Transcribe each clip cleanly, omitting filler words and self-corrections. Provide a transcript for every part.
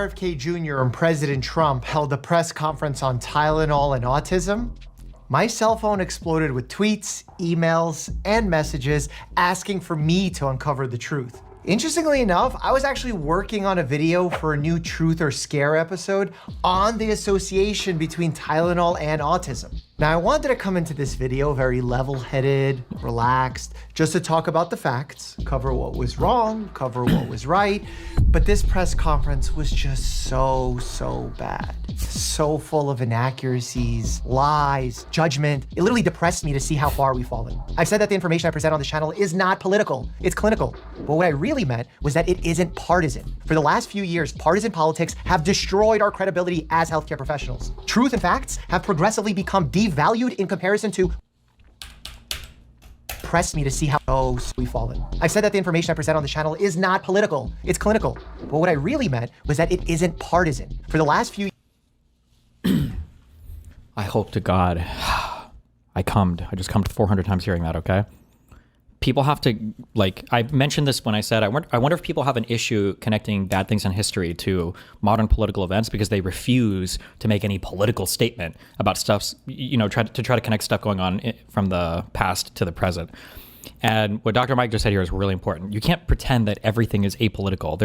RFK Jr. and President Trump held a press conference on Tylenol and autism, my cell phone exploded with tweets, emails, and messages asking for me to uncover the truth. Interestingly enough, I was actually working on a video for a new Truth or Scare episode on the association between Tylenol and autism. Now, I wanted to come into this video very level-headed, relaxed, just to talk about the facts, cover what was wrong, cover what was right, but this press conference was just so bad. So full of inaccuracies, lies, judgment. It literally depressed me to see how far we've fallen. I've said that the information I present on this channel is not political, it's clinical. But what I really meant was that it isn't partisan. For the last few years, partisan politics have destroyed our credibility as healthcare professionals. Truth and facts have progressively become devalued in comparison to pressed me to see how we've fallen. I've said that the information I present on this channel is not political, it's clinical. But what I really meant was that it isn't partisan. For the last few I hope to God, I just cummed 400 times hearing that, okay? People have to, like, I mentioned this when I said, I wonder if people have an issue connecting bad things in history to modern political events because they refuse to make any political statement about stuff, you know, try to connect stuff going on from the past to the present. And what Dr. Mike just said here is really important. You can't pretend that everything is apolitical.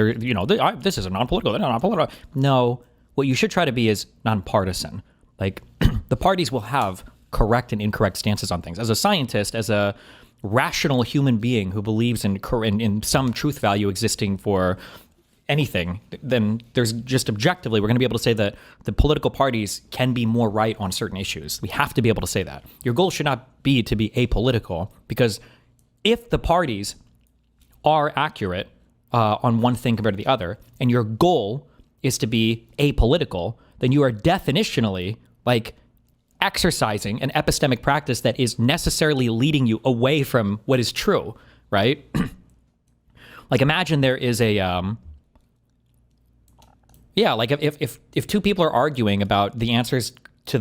This is a non-political, they're not non-political. No, what you should try to be is nonpartisan. Like, the parties will have correct and incorrect stances on things. As a scientist, as a rational human being who believes in some truth value existing for anything, then there's just objectively, we're going to be able to say that the political parties can be more right on certain issues. We have to be able to say that. Your goal should not be to be apolitical, because if the parties are accurate on one thing compared to the other, and your goal is to be apolitical, then you are definitionally like exercising an epistemic practice that is necessarily leading you away from what is true, right? Like, imagine there is a, like if two people are arguing about the answers to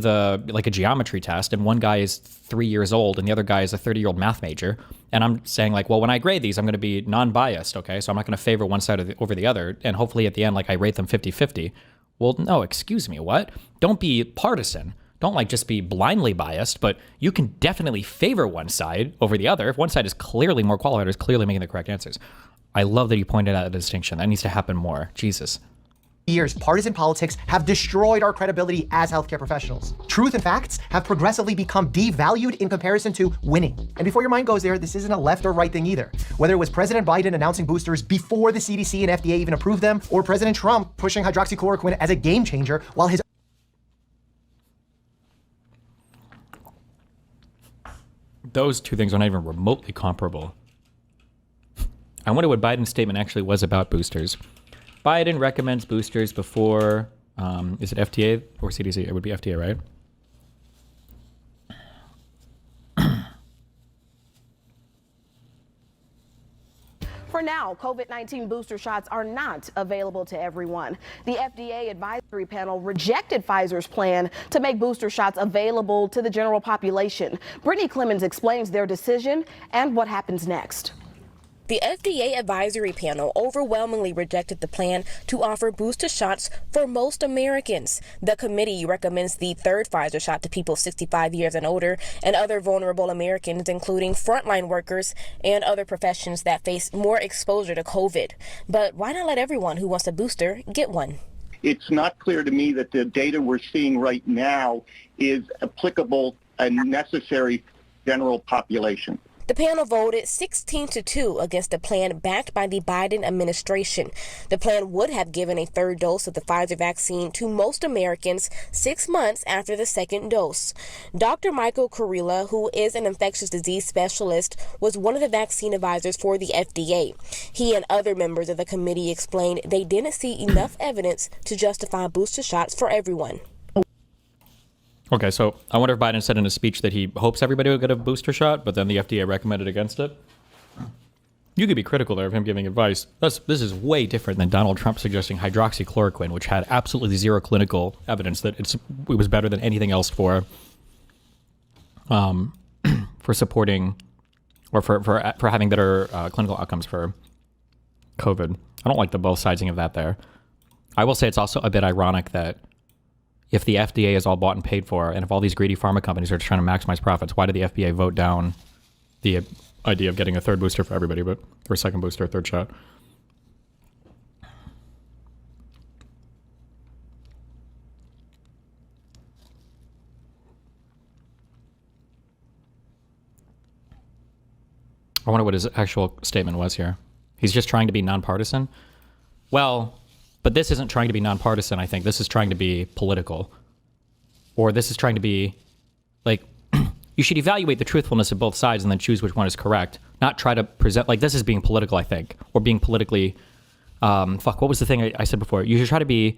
like a geometry test, and one guy is 3 years old and the other guy is a 30-year-old math major, and I'm saying like, well, when I grade these, I'm going to be non-biased, okay? So I'm not going to favor one side over the other, and hopefully at the end, like, I rate them 50-50. Well, no, excuse me, what? Don't be partisan. Don't like just be blindly biased, but you can definitely favor one side over the other if one side is clearly more qualified or is clearly making the correct answers. I love that you pointed out a distinction. That needs to happen more. Jesus. Years, partisan politics have destroyed our credibility as healthcare professionals. Truth and facts have progressively become devalued in comparison to winning. And before your mind goes there, this isn't a left or right thing either. Whether it was President Biden announcing boosters before the CDC and FDA even approved them, or President Trump pushing hydroxychloroquine as a game changer while his those two things are not even remotely comparable. I wonder what Biden's statement actually was about boosters. Biden recommends boosters before, is it FDA or CDC? It would be FDA, right? For now, COVID-19 booster shots are not available to everyone. The FDA advisory panel rejected Pfizer's plan to make booster shots available to the general population. Brittany Clemens explains their decision and what happens next. The FDA advisory panel overwhelmingly rejected the plan to offer booster shots for most Americans. The committee recommends the third Pfizer shot to people 65 years and older and other vulnerable Americans, including frontline workers and other professions that face more exposure to COVID. But why not let everyone who wants a booster get one? It's not clear to me that the data we're seeing right now is applicable and necessary general population. The panel voted 16-2 against the plan backed by the Biden administration. The plan would have given a third dose of the Pfizer vaccine to most Americans 6 months after the second dose. Dr. Michael Kurila, who is an infectious disease specialist, was one of the vaccine advisors for the FDA. He and other members of the committee explained they didn't see enough evidence to justify booster shots for everyone. Okay, so I wonder if Biden said in his speech that he hopes everybody will get a booster shot, but then the FDA recommended against it. You could be critical there of him giving advice. This is way different than Donald Trump suggesting hydroxychloroquine, which had absolutely zero clinical evidence that it was better than anything else for supporting or for having better clinical outcomes for COVID. I don't like the both sidesing of that there. I will say it's also a bit ironic that if the FDA is all bought and paid for, and if all these greedy pharma companies are just trying to maximize profits, why did the FDA vote down the idea of getting a third booster for everybody, or a second booster, third shot? I wonder what his actual statement was here. He's just trying to be nonpartisan? Well, but this isn't trying to be nonpartisan, I think. This is trying to be political. Or this is trying to be, like, you should evaluate the truthfulness of both sides and then choose which one is correct. Not try to present, like, this is being political, I think. Or being politically, what was the thing I said before? You should try to be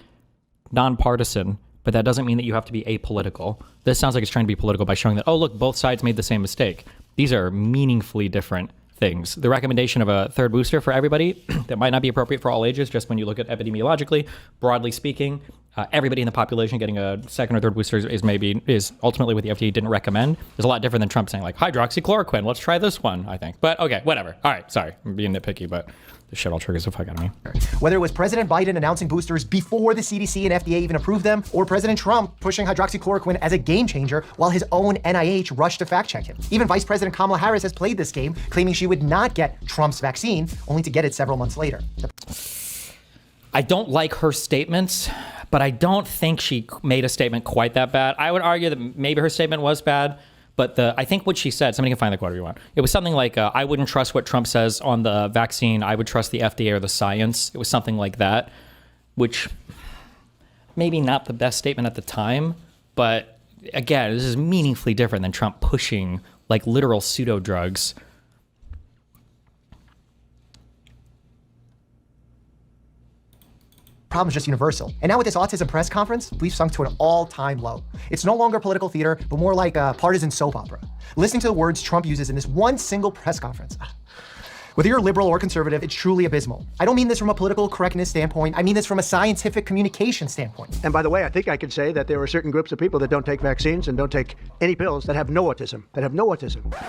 nonpartisan, but that doesn't mean that you have to be apolitical. This sounds like it's trying to be political by showing that, oh, look, both sides made the same mistake. These are meaningfully different things. The recommendation of a third booster for everybody that might not be appropriate for all ages, just when you look at epidemiologically, broadly speaking, everybody in the population getting a second or third booster is ultimately what the FDA didn't recommend. Is a lot different than Trump saying like hydroxychloroquine. Let's try this one, I think. But okay, whatever. All right, sorry, I'm being nitpicky, but this shit all triggers the fuck out of me. Whether it was President Biden announcing boosters before the CDC and FDA even approved them, or President Trump pushing hydroxychloroquine as a game changer while his own NIH rushed to fact check him. Even Vice President Kamala Harris has played this game, claiming she would not get Trump's vaccine, only to get it several months later. I don't like her statements, but I don't think she made a statement quite that bad. I would argue that maybe her statement was bad, but I think what she said, somebody can find the quote if you want. It was something like, I wouldn't trust what Trump says on the vaccine. I would trust the FDA or the science. It was something like that, which maybe not the best statement at the time, but again, this is meaningfully different than Trump pushing like literal pseudo drugs. Problem is just universal. And now with this autism press conference, we've sunk to an all-time low. It's no longer political theater, but more like a partisan soap opera. Listening to the words Trump uses in this one single press conference. Whether you're liberal or conservative, it's truly abysmal. I don't mean this from a political correctness standpoint. I mean this from a scientific communication standpoint. And by the way, I think I can say that there are certain groups of people that don't take vaccines and don't take any pills that have no autism.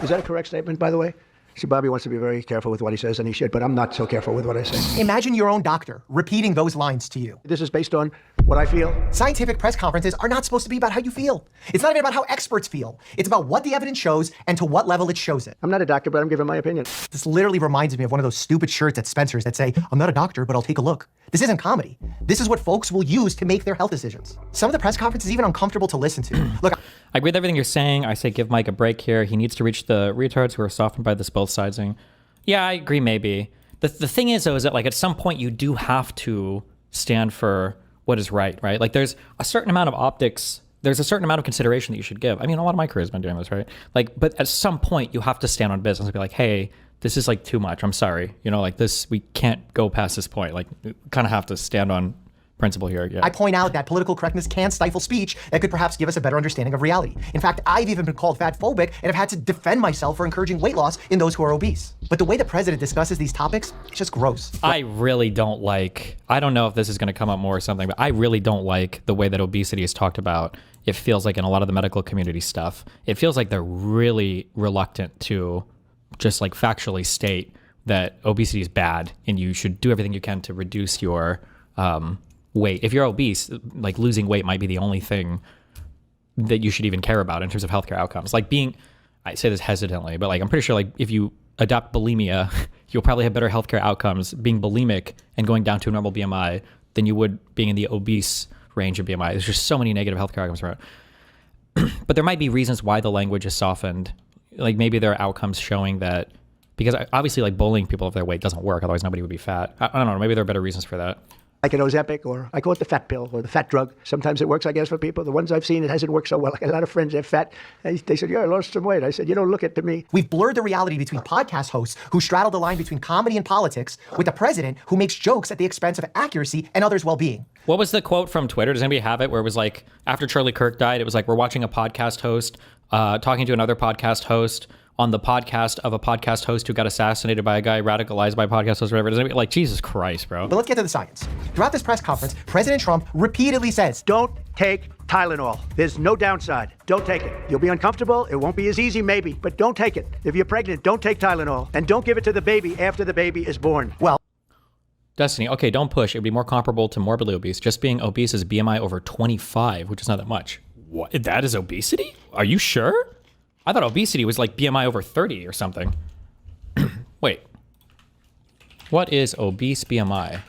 Is that a correct statement, by the way? See, Bobby wants to be very careful with what he says, and he should, but I'm not so careful with what I say. Imagine your own doctor repeating those lines to you. This is based on what I feel. Scientific press conferences are not supposed to be about how you feel. It's not even about how experts feel. It's about what the evidence shows and to what level it shows it. I'm not a doctor, but I'm giving my opinion. This literally reminds me of one of those stupid shirts at Spencer's that say, I'm not a doctor, but I'll take a look. This isn't comedy. This is what folks will use to make their health decisions. Some of the press conferences even uncomfortable to listen to. Look, I agree with everything you're saying. I say give Mike a break here. He needs to reach the retards who are softened by this both sidesing. Yeah, I agree maybe. The thing is, though, is that like at some point you do have to stand for what is right? Like there's a certain amount of optics, there's a certain amount of consideration that you should give. I mean, a lot of my career has been doing this, right? Like, but at some point you have to stand on business and be like, hey, this is like too much. I'm sorry. You know, like this, we can't go past this point. Like we kind of have to stand on principle here. Yeah. I point out that political correctness can stifle speech that could perhaps give us a better understanding of reality. In fact, I've even been called fat phobic and have had to defend myself for encouraging weight loss in those who are obese. But the way the president discusses these topics, it's just gross. I really don't like, I don't know if this is going to come up more or something, but I really don't like the way that obesity is talked about. It feels like in a lot of the medical community stuff, it feels like they're really reluctant to just like factually state that obesity is bad and you should do everything you can to reduce your weight. If you're obese, like losing weight might be the only thing that you should even care about in terms of healthcare outcomes. Like I say this hesitantly, but like I'm pretty sure like if you adopt bulimia, you'll probably have better healthcare outcomes being bulimic and going down to a normal BMI than you would being in the obese range of BMI. There's just so many negative healthcare outcomes around. But there might be reasons why the language is softened. Like maybe there are outcomes showing that, because obviously like bullying people if their weight doesn't work, otherwise nobody would be fat. I don't know, maybe there are better reasons for that. Like an Ozempic, or I call it the fat pill or the fat drug. Sometimes it works, I guess, for people. The ones I've seen, it hasn't worked so well. Like a lot of friends, they're fat. And they said, yeah, I lost some weight. I said, you don't look it to me. We've blurred the reality between podcast hosts who straddle the line between comedy and politics with the president who makes jokes at the expense of accuracy and others' well-being. What was the quote from Twitter? Does anybody have it? Where it was like, after Charlie Kirk died, it was like, we're watching a podcast host talking to another podcast host on the podcast of a podcast host who got assassinated by a guy radicalized by a podcast host, whatever. Like, Jesus Christ, bro. But let's get to the science. Throughout this press conference, President Trump repeatedly says, don't take Tylenol. There's no downside. Don't take it. You'll be uncomfortable. It won't be as easy, maybe, but don't take it. If you're pregnant, don't take Tylenol. And don't give it to the baby after the baby is born. Well, Destiny, okay, don't push. It would be more comparable to morbidly obese. Just being obese is BMI over 25, which is not that much. What? That is obesity? Are you sure? I thought obesity was like BMI over 30 or something. Wait. What is obese BMI?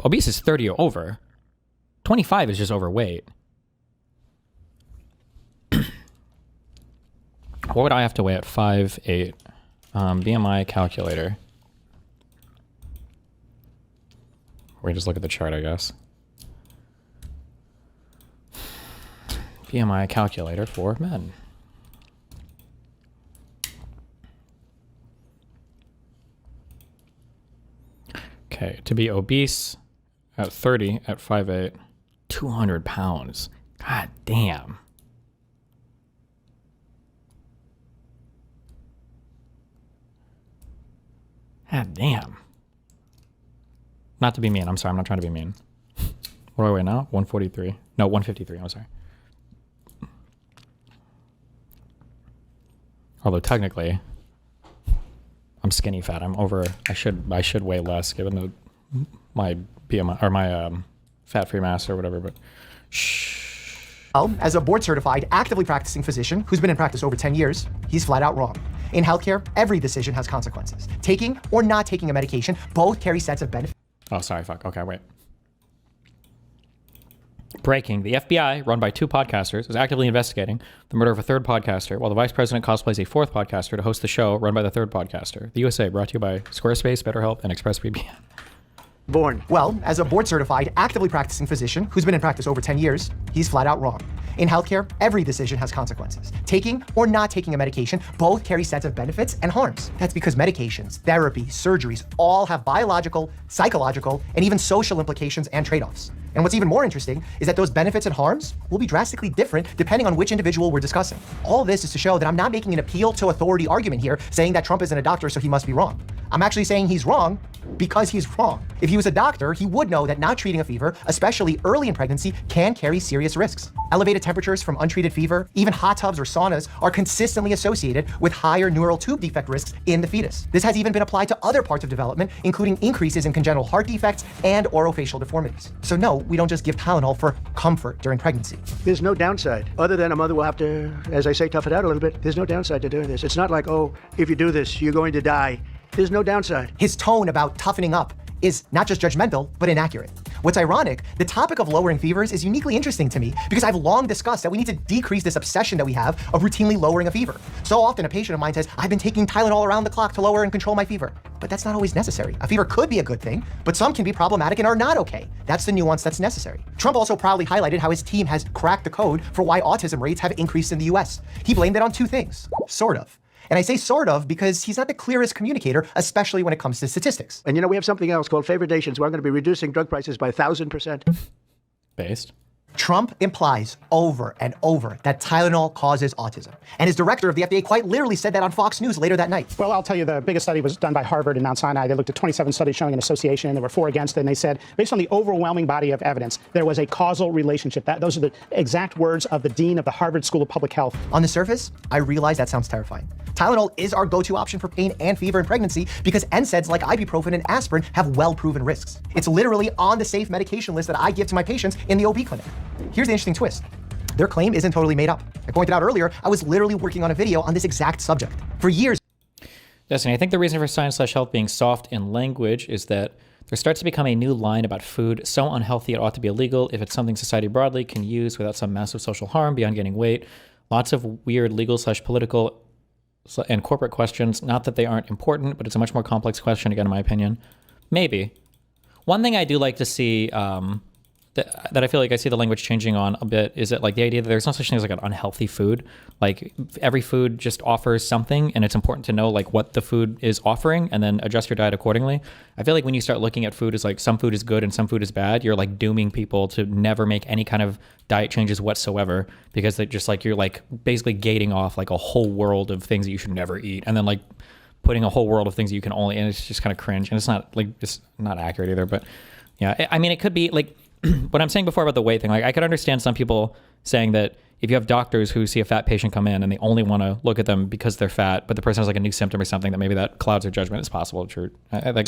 Obese is 30 or over. 25 is just overweight. What would I have to weigh at 5'8"? BMI calculator. We just look at the chart, I guess. BMI calculator for men. Okay, to be obese at 30 at 5'8", 200 pounds. God damn. God damn. Not to be mean. I'm sorry. I'm not trying to be mean. What do I weigh now? 143. No, 153. I'm sorry. Although technically, I'm skinny fat. I'm over. I should weigh less given my BMI or my fat-free mass or whatever. But shh. Well, as a board-certified, actively practicing physician who's been in practice over 10 years, he's flat out wrong. In healthcare, every decision has consequences. Taking or not taking a medication both carry sets of benefits. Oh, sorry. Fuck. Okay, wait. Breaking. The FBI, run by 2 podcasters, is actively investigating the murder of a 3rd podcaster, while the vice president cosplays a 4th podcaster to host the show run by the 3rd podcaster. The USA, brought to you by Squarespace, BetterHelp, and ExpressVPN. Born. Well, as a board-certified, actively practicing physician who's been in practice over 10 years, he's flat out wrong. In healthcare, every decision has consequences. Taking or not taking a medication both carry sets of benefits and harms. That's because medications, therapy, surgeries all have biological, psychological, and even social implications and trade-offs. And what's even more interesting is that those benefits and harms will be drastically different depending on which individual we're discussing. All this is to show that I'm not making an appeal to authority argument here, saying that Trump isn't a doctor, so he must be wrong. I'm actually saying he's wrong because he's wrong. If he was a doctor, he would know that not treating a fever, especially early in pregnancy, can carry serious risks. Elevated temperatures from untreated fever, even hot tubs or saunas, are consistently associated with higher neural tube defect risks in the fetus. This has even been applied to other parts of development, including increases in congenital heart defects and orofacial deformities. So no, we don't just give Tylenol for comfort during pregnancy. There's no downside, other than a mother will have to, as I say, tough it out a little bit. There's no downside to doing this. It's not like, oh, if you do this, you're going to die. There's no downside. His tone about toughening up is not just judgmental, but inaccurate. What's ironic, the topic of lowering fevers is uniquely interesting to me because I've long discussed that we need to decrease this obsession that we have of routinely lowering a fever. So often a patient of mine says, I've been taking Tylenol around the clock to lower and control my fever. But that's not always necessary. A fever could be a good thing, but some can be problematic and are not okay. That's the nuance that's necessary. Trump also proudly highlighted how his team has cracked the code for why autism rates have increased in the US. He blamed it on 2 things, sort of. And I say sort of because he's not the clearest communicator, especially when it comes to statistics. And you know, we have something else called favorizations, where I'm going to be reducing drug prices by 1,000%. Based. Trump implies over and over that Tylenol causes autism. And his director of the FDA quite literally said that on Fox News later that night. Well, I'll tell you, the biggest study was done by Harvard and Mount Sinai. They looked at 27 studies showing an association, and there were 4 against it. And they said, based on the overwhelming body of evidence, there was a causal relationship. Those are the exact words of the dean of the Harvard School of Public Health. On the surface, I realize that sounds terrifying. Tylenol is our go-to option for pain and fever in pregnancy because NSAIDs like ibuprofen and aspirin have well-proven risks. It's literally on the safe medication list that I give to my patients in the OB clinic. Here's the interesting twist. Their claim isn't totally made up. I pointed out earlier, I was literally working on a video on this exact subject. For years. Destiny, I think the reason for science/health being soft in language is that there starts to become a new line about food so unhealthy it ought to be illegal if it's something society broadly can use without some massive social harm beyond gaining weight. Lots of weird legal/political and corporate questions. Not that they aren't important, but it's a much more complex question, again, in my opinion. Maybe. One thing I do like to see that I feel like I see the language changing on a bit is that like the idea that there's no such thing as like an unhealthy food. Like every food just offers something, and it's important to know like what the food is offering and then adjust your diet accordingly. I feel like when you start looking at food as like some food is good and some food is bad, you're like dooming people to never make any kind of diet changes whatsoever because they just like you're like basically gating off like a whole world of things that you should never eat and then like putting a whole world of things that you can only, and it's just kind of cringe, and it's not accurate either. But yeah, I mean, it could be like what I'm saying before about the weight thing. Like I could understand some people saying that if you have doctors who see a fat patient come in and they only want to look at them because they're fat, but the person has like a new symptom or something, that maybe that clouds their judgment. It's possible. True.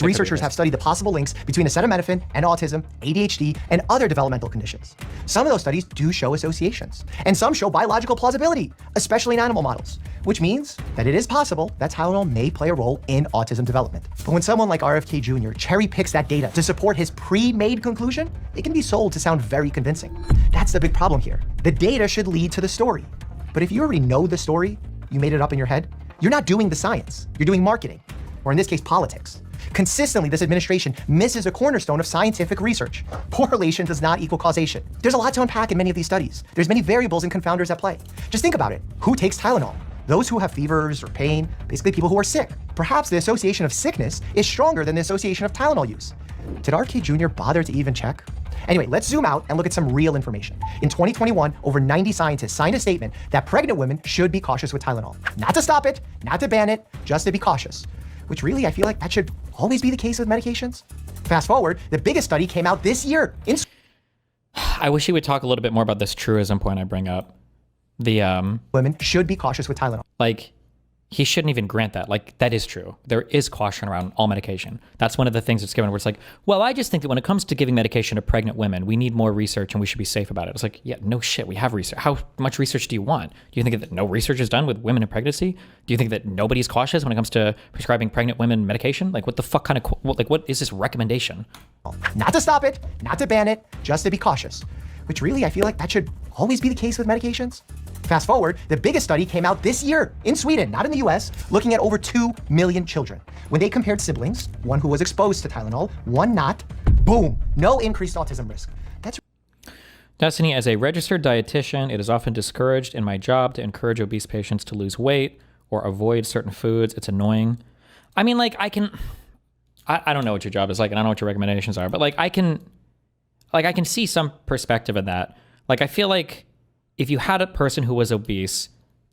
Researchers have studied the possible links between acetaminophen and autism, ADHD, and other developmental conditions. Some of those studies do show associations, and some show biological plausibility, especially in animal models, which means that it is possible that Tylenol may play a role in autism development. But when someone like RFK Jr. cherry picks that data to support his pre-made conclusion, it can be sold to sound very convincing. That's the big problem here. The data should lead to the story. But if you already know the story, you made it up in your head, you're not doing the science, you're doing marketing, or in this case, politics. Consistently, this administration misses a cornerstone of scientific research. Correlation does not equal causation. There's a lot to unpack in many of these studies. There's many variables and confounders at play. Just think about it. Who takes Tylenol? Those who have fevers or pain, basically people who are sick. Perhaps the association of sickness is stronger than the association of Tylenol use. Did RK Jr. bother to even check? Anyway, let's zoom out and look at some real information. In 2021, over 90 scientists signed a statement that pregnant women should be cautious with Tylenol. Not to stop it, not to ban it, just to be cautious. Which really, I feel like that should always be the case with medications. Fast forward, the biggest study came out this year in... I wish you would talk a little bit more about this truism point I bring up. The women should be cautious with Tylenol. Like, he shouldn't even grant that. Like, that is true. There is caution around all medication. That's one of the things that's given where it's like, well, I just think that when it comes to giving medication to pregnant women, we need more research and we should be safe about it. It's like, yeah, no shit. We have research. How much research do you want? Do you think that no research is done with women in pregnancy? Do you think that nobody's cautious when it comes to prescribing pregnant women medication? Like, what the fuck kind of, what is this recommendation? Not to stop it, not to ban it, just to be cautious. Which really, I feel like that should always be the case with medications. Fast forward, the biggest study came out this year in Sweden, not in the US, looking at over 2 million children. When they compared siblings, one who was exposed to Tylenol, one not, boom, no increased autism risk. That's Destiny, as a registered dietitian, it is often discouraged in my job to encourage obese patients to lose weight or avoid certain foods. It's annoying. I mean, like, I don't know what your job is like, and I don't know what your recommendations are, but like, I can see some perspective in that. Like, I feel like if you had a person who was obese,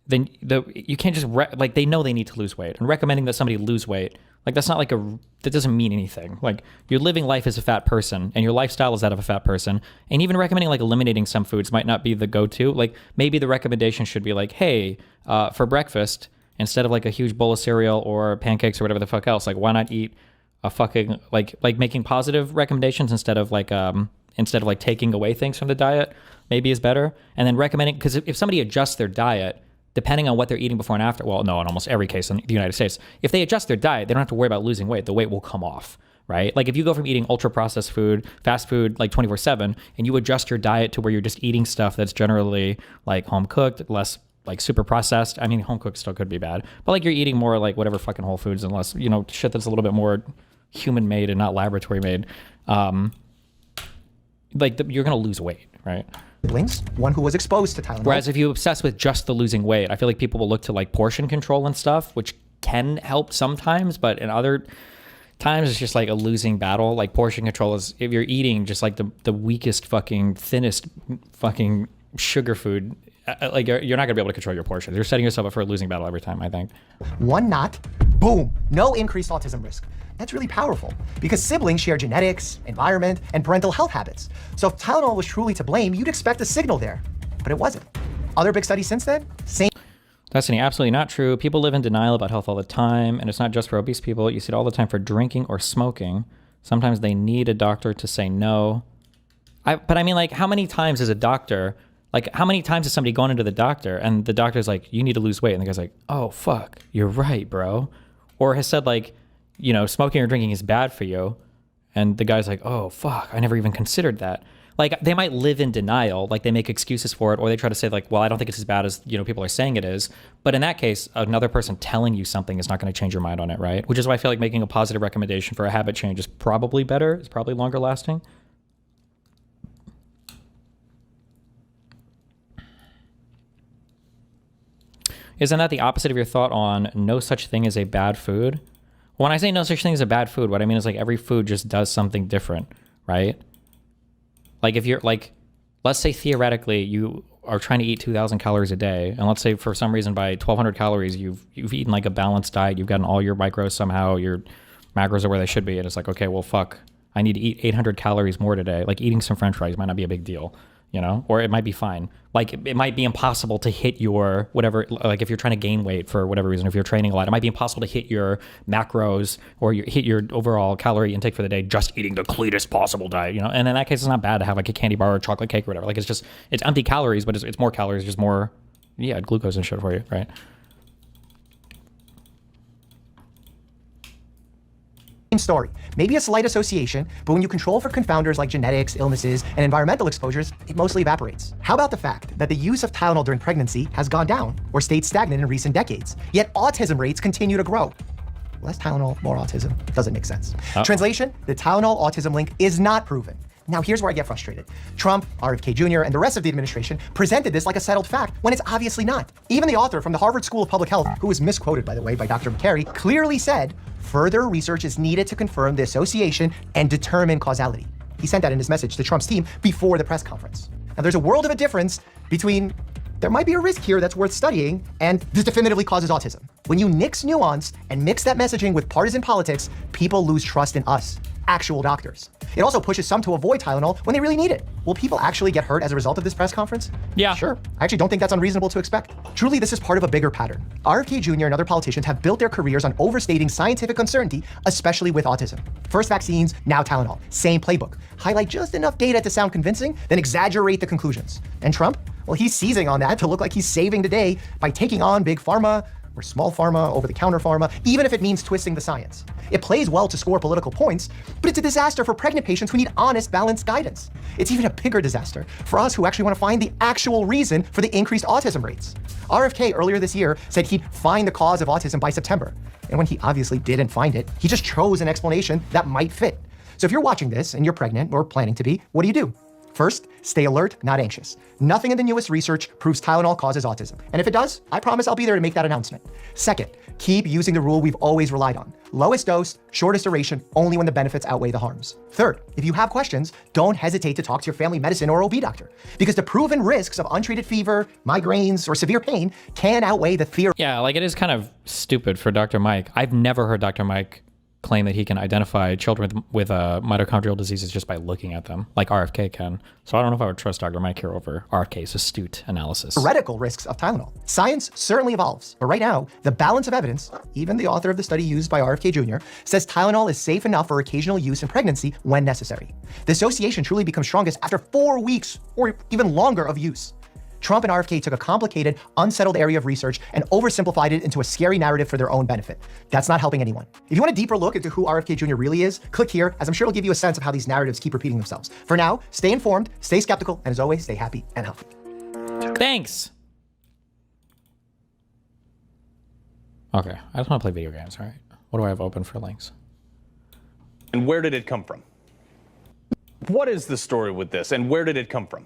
then you can't just like, they know they need to lose weight, and recommending that somebody lose weight, like, that's not like that doesn't mean anything. Like, you're living life as a fat person and your lifestyle is that of a fat person, and even recommending like eliminating some foods might not be the go-to. Like, maybe the recommendation should be like, hey, for breakfast, instead of like a huge bowl of cereal or pancakes or whatever the fuck else, like, why not eat a fucking like making positive recommendations instead of like taking away things from the diet maybe is better. And then recommending, because if somebody adjusts their diet, depending on what they're eating before and after, well, no, in almost every case in the United States, if they adjust their diet, they don't have to worry about losing weight. The weight will come off, right? Like, if you go from eating ultra processed food, fast food, like 24/7, and you adjust your diet to where you're just eating stuff that's generally like home cooked, less like super processed. I mean, home cooked still could be bad, but like you're eating more like whatever fucking Whole Foods and less, shit that's a little bit more human made and not laboratory made. You're going to lose weight, right? siblings, one who was exposed to Tylenol. Whereas if you obsess with just the losing weight, I feel like people will look to like portion control and stuff, which can help sometimes, but in other times it's just like a losing battle. Like, portion control is if you're eating just like the weakest fucking, thinnest fucking sugar food, like you're not gonna be able to control your portions. You're setting yourself up for a losing battle every time, I think. One not, boom, no increased autism risk. That's really powerful because siblings share genetics, environment, and parental health habits. So if Tylenol was truly to blame, you'd expect a signal there, but it wasn't. Other big studies since then, same. Destiny, absolutely not true. People live in denial about health all the time, and it's not just for obese people. You see it all the time for drinking or smoking. Sometimes they need a doctor to say no. But I mean, like, how many times is a doctor, like, how many times has somebody gone into the doctor and the doctor's like, you need to lose weight, and the guy's like, oh, fuck, you're right, bro. Or has said, like, smoking or drinking is bad for you, and the guy's like, oh, fuck, I never even considered that. Like, they might live in denial, like they make excuses for it, or they try to say like, well, I don't think it's as bad as, people are saying it is. But in that case, another person telling you something is not going to change your mind on it, right? Which is why I feel like making a positive recommendation for a habit change is probably better, is probably longer lasting. Isn't that the opposite of your thought on no such thing as a bad food? When I say no such thing as a bad food, what I mean is like every food just does something different, right? Like if you're like, let's say theoretically you are trying to eat 2,000 calories a day, and let's say for some reason by 1,200 calories you've eaten like a balanced diet, you've gotten all your micros somehow, your macros are where they should be, and it's like, okay, well fuck, I need to eat 800 calories more today. Like eating some French fries might not be a big deal. you know, or it might be fine. Like it might be impossible to hit your whatever, like if you're trying to gain weight for whatever reason, if you're training a lot, it might be impossible to hit your macros or hit your overall calorie intake for the day just eating the cleanest possible diet, you know. And in that case, it's not bad to have like a candy bar or chocolate cake or whatever. Like it's empty calories, but it's more calories, just more, glucose and shit for you, right? Story. Maybe a slight association, but when you control for confounders like genetics, illnesses, and environmental exposures, it mostly evaporates. How about the fact that the use of Tylenol during pregnancy has gone down or stayed stagnant in recent decades, yet autism rates continue to grow? Less Tylenol, more autism. Doesn't make sense. Translation, the Tylenol-autism link is not proven. Now here's where I get frustrated. Trump, RFK Jr., and the rest of the administration presented this like a settled fact when it's obviously not. Even the author from the Harvard School of Public Health, who was misquoted, by the way, by Dr. McCary, clearly said, further research is needed to confirm the association and determine causality. He sent that in his message to Trump's team before the press conference. Now there's a world of a difference between there might be a risk here that's worth studying and this definitively causes autism. When you nix nuance and mix that messaging with partisan politics, people lose trust in us, actual doctors. It also pushes some to avoid Tylenol when they really need it. Will people actually get hurt as a result of this press conference? Yeah. Sure. I actually don't think that's unreasonable to expect. Truly, this is part of a bigger pattern. RFK Jr. and other politicians have built their careers on overstating scientific uncertainty, especially with autism. First vaccines, now Tylenol. Same playbook. Highlight just enough data to sound convincing, then exaggerate the conclusions. And Trump? Well, he's seizing on that to look like he's saving the day by taking on big pharma, or small pharma, over-the-counter pharma, even if it means twisting the science. It plays well to score political points, but it's a disaster for pregnant patients who need honest, balanced guidance. It's even a bigger disaster for us who actually want to find the actual reason for the increased autism rates. RFK earlier this year said he'd find the cause of autism by September. And when he obviously didn't find it, he just chose an explanation that might fit. So if you're watching this and you're pregnant or planning to be, what do? First, stay alert, not anxious. Nothing in the newest research proves Tylenol causes autism. And if it does, I promise I'll be there to make that announcement. Second, keep using the rule we've always relied on. Lowest dose, shortest duration, only when the benefits outweigh the harms. Third, if you have questions, don't hesitate to talk to your family medicine or OB doctor, because the proven risks of untreated fever, migraines, or severe pain can outweigh the theory. Yeah, like it is kind of stupid for Dr. Mike. I've never heard Dr. Mike claim that he can identify children with mitochondrial diseases just by looking at them, like RFK can. So I don't know if I would trust Dr. Mike here over RFK's astute analysis. Theoretical risks of Tylenol. Science certainly evolves, but right now, the balance of evidence, even the author of the study used by RFK Jr., says Tylenol is safe enough for occasional use in pregnancy when necessary. The association truly becomes strongest after 4 weeks or even longer of use. Trump and RFK took a complicated, unsettled area of research and oversimplified it into a scary narrative for their own benefit. That's not helping anyone. If you want a deeper look into who RFK Jr. really is, click here, as I'm sure it'll give you a sense of how these narratives keep repeating themselves. For now, stay informed, stay skeptical, and as always, stay happy and healthy. Thanks. Okay, I just want to play video games, all right? What do I have open for links? And where did it come from? What is the story with this, and where did it come from?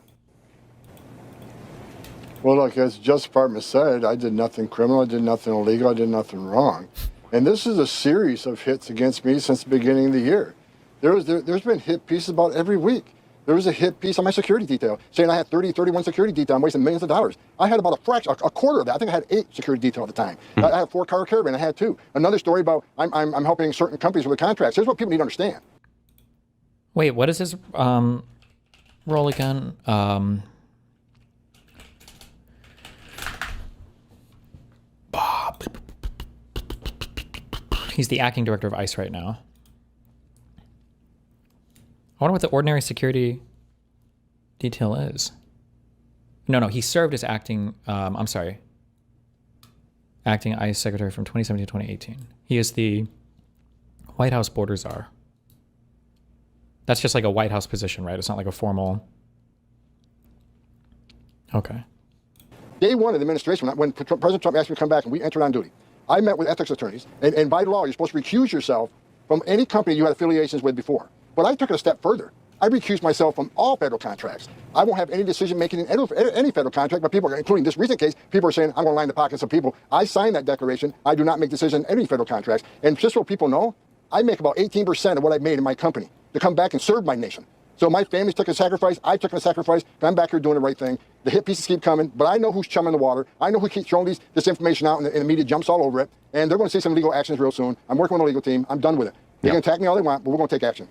Well, look, as the Justice Department said, I did nothing criminal, I did nothing illegal, I did nothing wrong. And this is a series of hits against me since the beginning of the year. There's been hit pieces about every week. There was a hit piece on my security detail saying I had 31 security detail. I'm wasting millions of dollars. I had about a quarter of that. I think I had 8 security detail at the time. I had 4-car caravan. I had 2. Another story about I'm helping certain companies with contracts. Here's what people need to understand. Wait, what is his role again? He's the acting director of ICE right now. I wonder what the ordinary security detail is. No, he served as acting ICE secretary from 2017 to 2018. He is the White House border czar. That's just like a White House position, right? It's not like a formal. Okay. Day one of the administration, when President Trump asked me to come back and we entered on duty, I met with ethics attorneys, and by law, you're supposed to recuse yourself from any company you had affiliations with before. But I took it a step further. I recused myself from all federal contracts. I won't have any decision-making in any federal contract, but people, including this recent case, people are saying, I'm going to line the pockets of people. I signed that declaration. I do not make decisions in any federal contracts. And just so people know, I make about 18% of what I made in my company to come back and serve my nation. So my family took a sacrifice, I took a sacrifice, and I'm back here doing the right thing. The hit pieces keep coming, but I know who's chumming the water. I know who keeps throwing this information out, and the media jumps all over it. And they're going to see some legal actions real soon. I'm working with a legal team. I'm done with it. They can attack me all they want, but we're going to take action.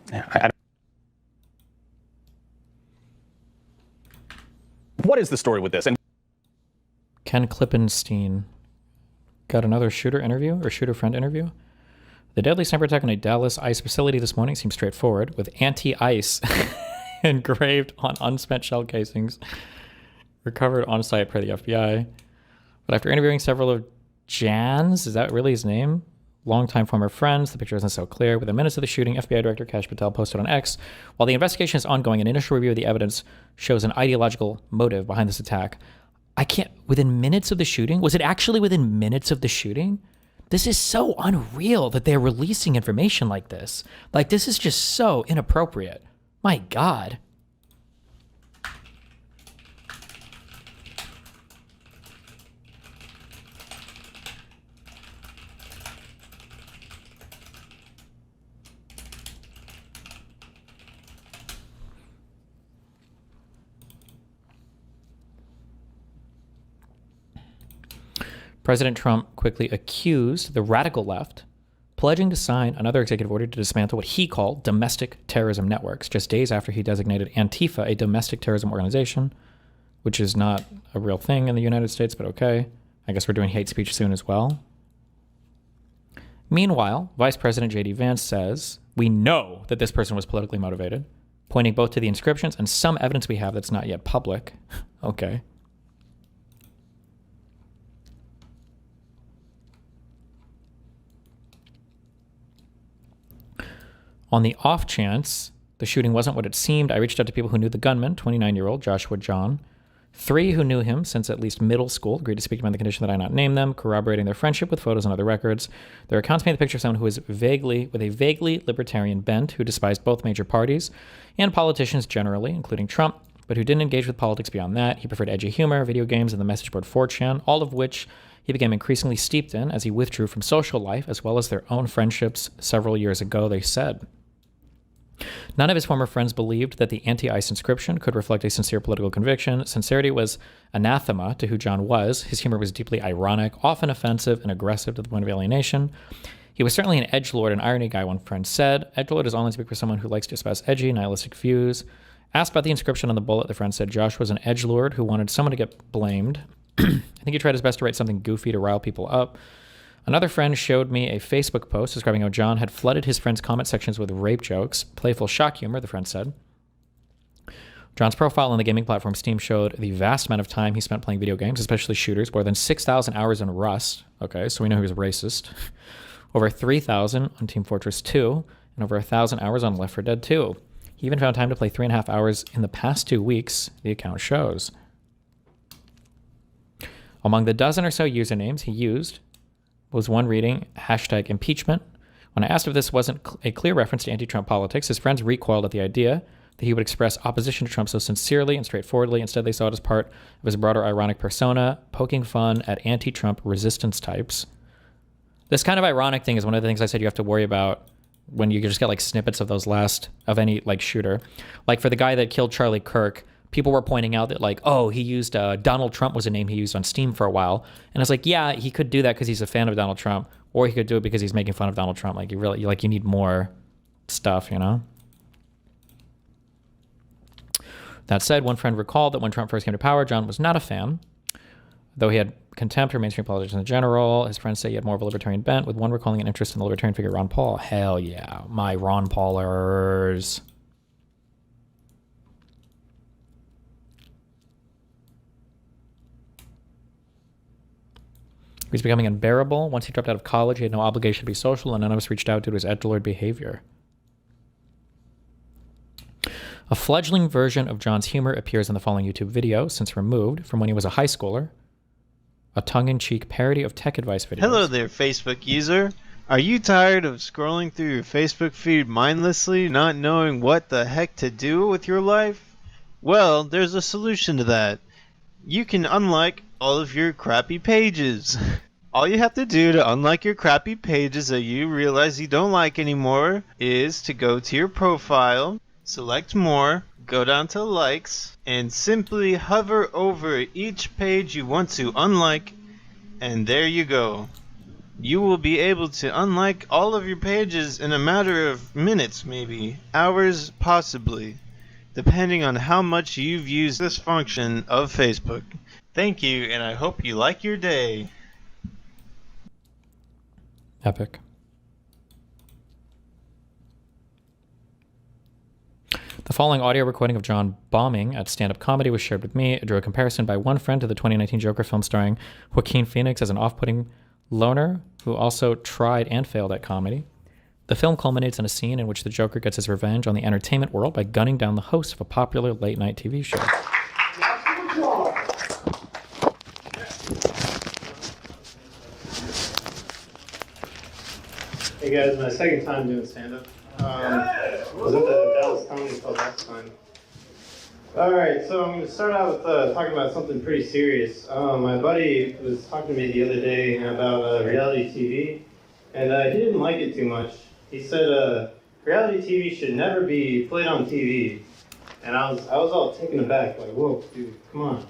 what is the story with this? And Ken Klippenstein got another shooter friend interview. The deadly sniper attack on a Dallas ICE facility this morning seems straightforward, with anti-ICE engraved on unspent shell casings recovered on site per the FBI. But after interviewing several of Jan's, is that really his name? Longtime former friends, the picture isn't so clear. Within minutes of the shooting, FBI Director Kash Patel posted on X, while the investigation is ongoing, an initial review of the evidence shows an ideological motive behind this attack. Within minutes of the shooting? Was it actually within minutes of the shooting? This is so unreal that they're releasing information like this. Like, this is just so inappropriate. My God. President Trump quickly accused the radical left, pledging to sign another executive order to dismantle what he called domestic terrorism networks, just days after he designated Antifa a domestic terrorism organization, which is not a real thing in the United States, but okay. I guess we're doing hate speech soon as well. Meanwhile, Vice President J.D. Vance says, we know that this person was politically motivated, pointing both to the inscriptions and some evidence we have that's not yet public. Okay. On the off chance the shooting wasn't what it seemed, I reached out to people who knew the gunman, 29-year-old Joshua John. 3 who knew him since at least middle school agreed to speak to him on the condition that I not name them, corroborating their friendship with photos and other records. Their accounts paint the picture of someone who was with a vaguely libertarian bent, who despised both major parties and politicians generally, including Trump, but who didn't engage with politics beyond that. He preferred edgy humor, video games, and the message board 4chan, all of which he became increasingly steeped in as he withdrew from social life, as well as their own friendships several years ago, they said. None of his former friends believed that the anti-ICE inscription could reflect a sincere political conviction. Sincerity was anathema to who John was. His humor was deeply ironic, often offensive and aggressive to the point of alienation. He was certainly an edgelord and irony guy, one friend said. Edgelord is online speak for someone who likes to espouse edgy, nihilistic views. Asked about the inscription on the bullet, the friend said Josh was an edgelord who wanted someone to get blamed. I think he tried his best to write something goofy to rile people up. Another friend showed me a Facebook post describing how John had flooded his friends' comment sections with rape jokes, playful shock humor, the friend said. John's profile on the gaming platform Steam showed the vast amount of time he spent playing video games, especially shooters, more than 6,000 hours in Rust. Okay, so we know he was racist. Over 3,000 on Team Fortress 2, and over 1,000 hours on Left 4 Dead 2. He even found time to play 3.5 hours in the past 2 weeks, the account shows. Among the dozen or so usernames he used was one reading #impeachment. When I asked if this wasn't a clear reference to anti-Trump politics, his friends recoiled at the idea that he would express opposition to Trump so sincerely and straightforwardly. Instead, they saw it as part of his broader ironic persona, poking fun at anti-Trump resistance types. This kind of ironic thing is one of the things I said you have to worry about when you just get like snippets of those of any like shooter. Like for the guy that killed Charlie Kirk, people were pointing out that like, oh, he used Donald Trump was a name he used on Steam for a while. And it's like, yeah, he could do that because he's a fan of Donald Trump, or he could do it because he's making fun of Donald Trump. Like you need more stuff, you know? That said, one friend recalled that when Trump first came to power, John was not a fan. Though he had contempt for mainstream politicians in general, his friends say he had more of a libertarian bent, with one recalling an interest in the libertarian figure Ron Paul. Hell yeah, my Ron Paulers. He was becoming unbearable. Once he dropped out of college, he had no obligation to be social, and none of us reached out due to his edgelord behavior. A fledgling version of John's humor appears in the following YouTube video, since removed from when he was a high schooler. A tongue-in-cheek parody of tech advice videos. Hello there, Facebook user. Are you tired of scrolling through your Facebook feed mindlessly, not knowing what the heck to do with your life? Well, there's a solution to that. You can unlike all of your crappy pages. All you have to do to unlike your crappy pages that you realize you don't like anymore is to go to your profile, select more, go down to likes, and simply hover over each page you want to unlike, and there you go. You will be able to unlike all of your pages in a matter of minutes, maybe hours, possibly. depending on how much you've used this function of Facebook. Thank you, and I hope you like your day. Epic. The following audio recording of John bombing at stand-up comedy was shared with me. It drew a comparison by one friend to the 2019 Joker film starring Joaquin Phoenix as an off-putting loner who also tried and failed at comedy. The film culminates in a scene in which the Joker gets his revenge on the entertainment world by gunning down the host of a popular late-night TV show. Hey guys, my second time doing stand-up. Was at the Dallas Comedy Club last time. Alright, so I'm going to start out with talking about something pretty serious. My buddy was talking to me the other day about reality TV, and he didn't like it too much. He said reality TV should never be played on TV. And I was all taken aback, like, whoa, dude, come on.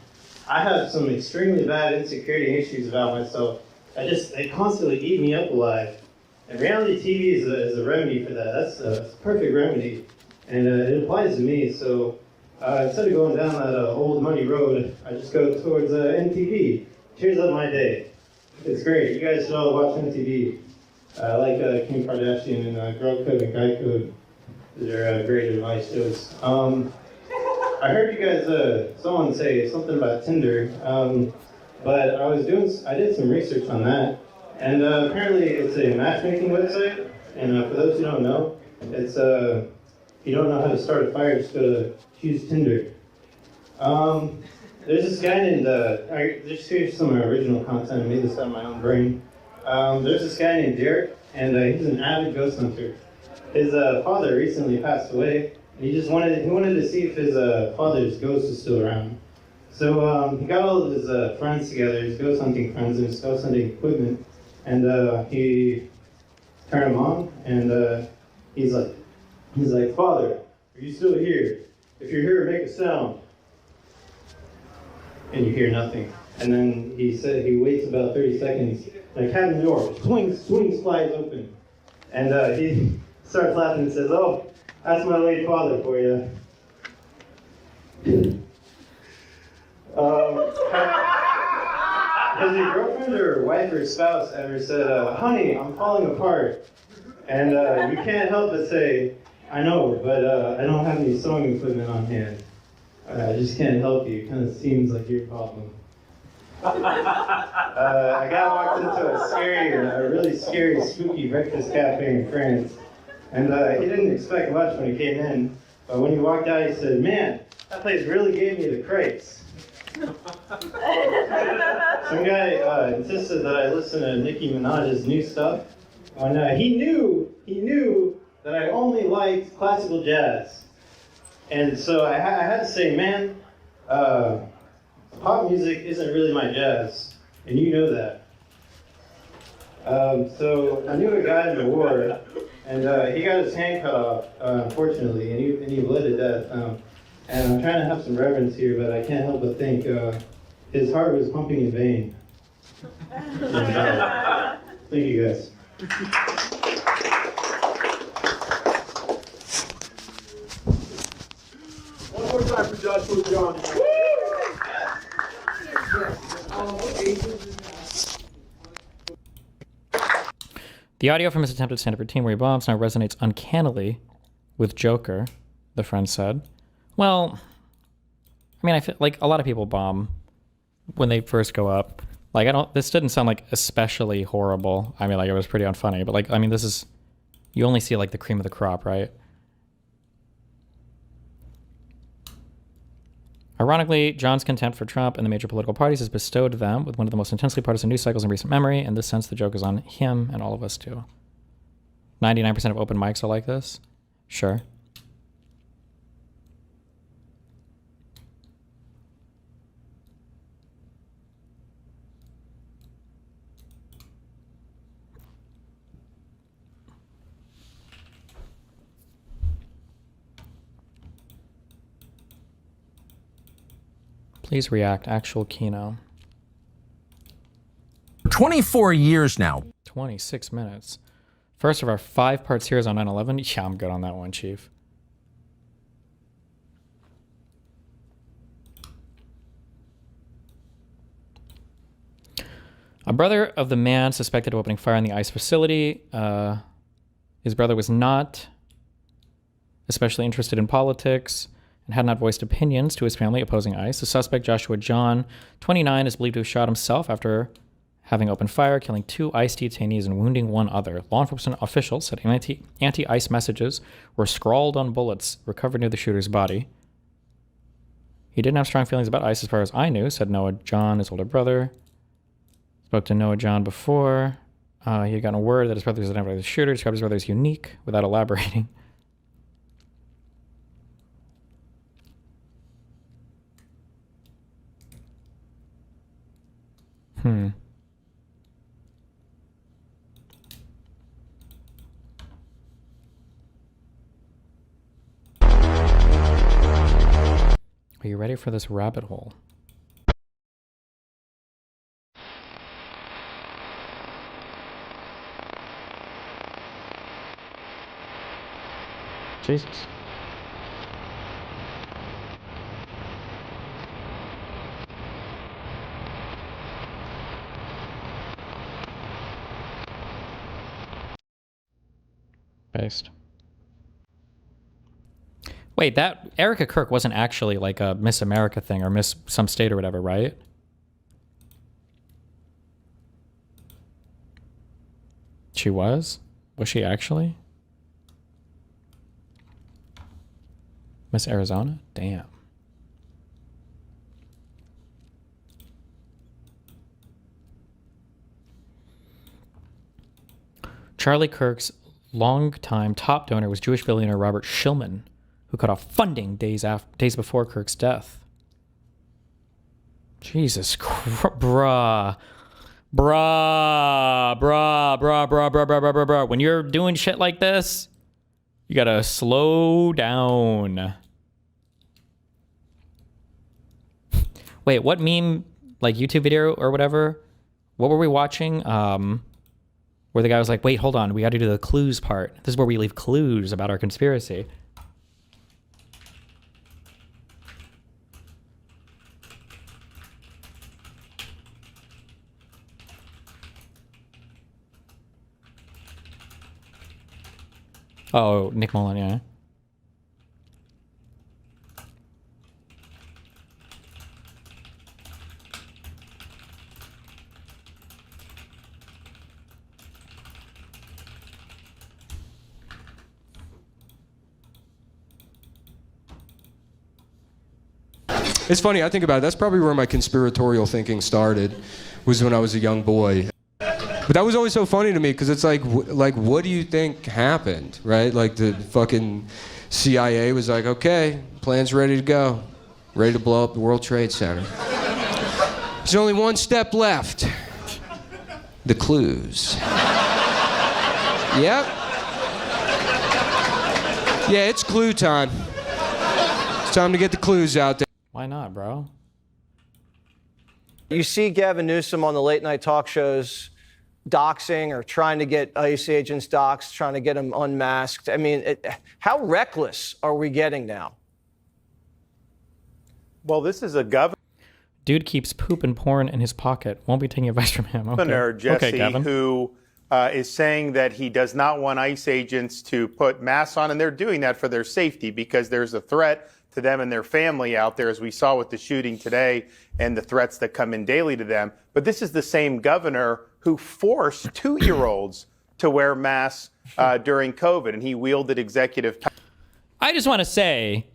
I have some extremely bad insecurity issues about myself. They constantly eat me up alive. And reality TV is a remedy for that. That's a perfect remedy. And it applies to me. So instead of going down that old muddy road, I just go towards MTV. Cheers up my day. It's great. You guys should all watch MTV. I like Kim Kardashian and Girl Code and Guy Code. They're great advice shows. I heard you guys, someone say something about Tinder, but I did some research on that. And apparently it's a matchmaking website, and for those who don't know, it's if you don't know how to start a fire, just go to choose Tinder. There's this guy named, here's some original content, I made this out of my own brain. There's this guy named Derek, and he's an avid ghost hunter. His father recently passed away, and he wanted to see if his father's ghost is still around. So he got all of his friends together, his ghost hunting friends, and his ghost hunting equipment. And he turned him on, and he's like, Father, are you still here? If you're here, make a sound. And you hear nothing. And then he waits about 30 seconds, and a cabin door swings, flies open. And he starts laughing and says, oh, that's my late father for you. Has your girlfriend or wife or spouse ever said, honey, I'm falling apart? And you can't help but say, I know, but I don't have any sewing equipment on hand. I just can't help you. It kind of seems like your problem. A guy walked into a really scary, spooky breakfast cafe in France. And he didn't expect much when he came in. But when he walked out, he said, man, that place really gave me the crates. Some guy insisted that I listen to Nicki Minaj's new stuff. And he knew that I only liked classical jazz. And so I had to say, man, pop music isn't really my jazz. And you know that. So I knew a guy in the war, and he got his hand cut off, unfortunately, and he bled to death. And I'm trying to have some reverence here, but I can't help but think his heart was pumping in vain. Thank you, guys. One more time for Joshua John. The audio from his attempted stand-up routine where he bombs now resonates uncannily with Joker, the friend said. Well, I mean, I feel like a lot of people bomb when they first go up. Like, this didn't sound like especially horrible. I mean, like, it was pretty unfunny, but like, I mean, you only see like the cream of the crop, right? Ironically, John's contempt for Trump and the major political parties has bestowed them with one of the most intensely partisan news cycles in recent memory. In this sense, the joke is on him and all of us too. 99% of open mics are like this? Sure. Please react. Actual Kino. 24 years now. 26 minutes. First of our 5-part series on 9/11. Yeah, I'm good on that one, Chief. A brother of the man suspected of opening fire in the ICE facility. His brother was not especially interested in politics and had not voiced opinions to his family opposing ICE. The suspect, Joshua John, 29, is believed to have shot himself after having opened fire, killing 2 ICE detainees and wounding 1 other. Law enforcement officials said anti-ICE messages were scrawled on bullets recovered near the shooter's body. He didn't have strong feelings about ICE as far as I knew, said Noah John, his older brother. Spoke to Noah John before. He had gotten word that his brother was identified as the shooter, described his brother as unique without elaborating. Are you ready for this rabbit hole? Jesus. Based. Wait, that Erica Kirk wasn't actually like a Miss America thing or Miss some state or whatever, right? She was? Was she actually? Miss Arizona? Damn. Charlie Kirk's longtime top donor was Jewish billionaire Robert Shillman, who cut off funding days before Kirk's death. Jesus Christ, bruh. When you're doing shit like this, you gotta slow down. Wait, what meme, like YouTube video or whatever? What were we watching? Where the guy was like, wait, hold on, we gotta do the clues part. This is where we leave clues about our conspiracy. Oh, Nick Mullen, yeah. It's funny, I think about it. That's probably where my conspiratorial thinking started, was when I was a young boy. But that was always so funny to me, because it's like, what do you think happened, right? Like the fucking CIA was like, okay, plan's ready to go. Ready to blow up the World Trade Center. There's only one step left. The clues. Yep. Yeah, it's clue time. It's time to get the clues out there. Why not, bro? You see Gavin Newsom on the late night talk shows doxing or trying to get ICE agents doxed, trying to get them unmasked. I mean, how reckless are we getting now? Well, this is a governor. Dude keeps poop and porn in his pocket. Won't be taking advice from him. Okay. Jesse, okay, Gavin. who is saying that he does not want ICE agents to put masks on, and they're doing that for their safety because there's a threat to them and their family out there, as we saw with the shooting today and the threats that come in daily to them. But this is the same governor who forced 2-year-olds to wear masks during COVID, and he wielded executive power. I just want to say,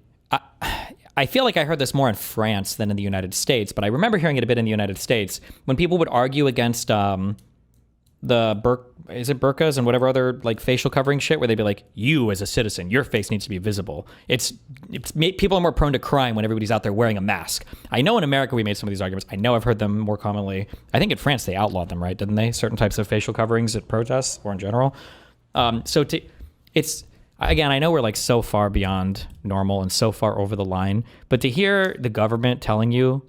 I feel like I heard this more in France than in the United States, but I remember hearing it a bit in the United States when people would argue against burqas and whatever other like facial covering shit, where they'd be like, you as a citizen, your face needs to be visible. People are more prone to crime when everybody's out there wearing a mask. I know in America we made some of these arguments. I know I've heard them more commonly. I think in France they outlawed them, right? Didn't they? Certain types of facial coverings at protests or in general. Again, I know we're like so far beyond normal and so far over the line, but to hear the government telling you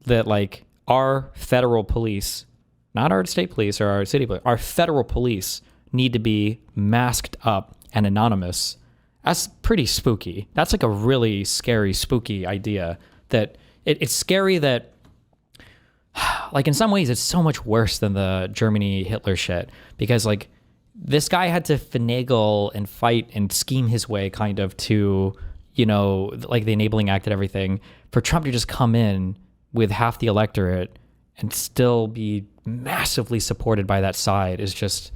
that like our federal police, not our state police or our city police, our federal police need to be masked up and anonymous, that's pretty spooky. That's like a really scary, spooky idea. That it's scary that like in some ways it's so much worse than the Germany Hitler shit, because like this guy had to finagle and fight and scheme his way kind of to, you know, like the Enabling Act and everything, for Trump to just come in with half the electorate and still be massively supported by that side is just,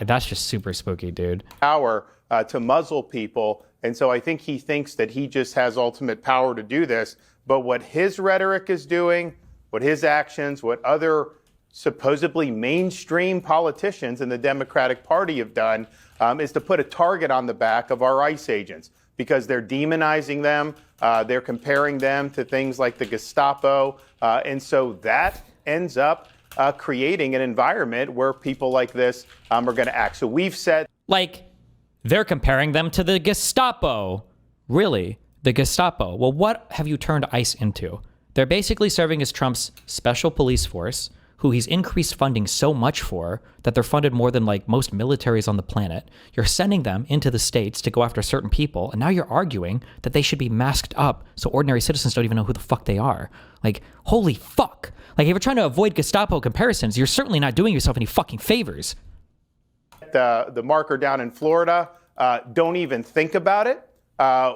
that's just super spooky, dude. Power to muzzle people. And so I think he thinks that he just has ultimate power to do this. But what his rhetoric is doing, what his actions, what other supposedly mainstream politicians in the Democratic Party have done is to put a target on the back of our ICE agents, because they're demonizing them. They're comparing them to things like the Gestapo. And so that ends up creating an environment where people like this are going to act. So we've said... Like, they're comparing them to the Gestapo. Really? The Gestapo? Well, what have you turned ICE into? They're basically serving as Trump's special police force, who he's increased funding so much for that they're funded more than like most militaries on the planet. You're sending them into the states to go after certain people, and now you're arguing that they should be masked up so ordinary citizens don't even know who the fuck they are. Like, holy fuck. Like, if you're trying to avoid Gestapo comparisons, you're certainly not doing yourself any fucking favors. The marker down in Florida, don't even think about it.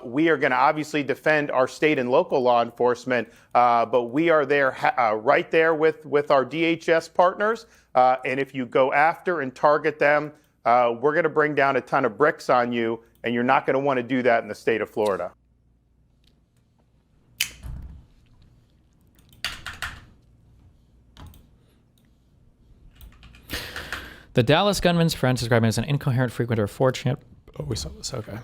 We are going to obviously defend our state and local law enforcement, but we are there right there with our DHS partners. And if you go after and target them, we're going to bring down a ton of bricks on you, and you're not going to want to do that in the state of Florida. The Dallas gunman's friends describe him as an incoherent frequenter of 4chan. Oh, we saw this. Okay.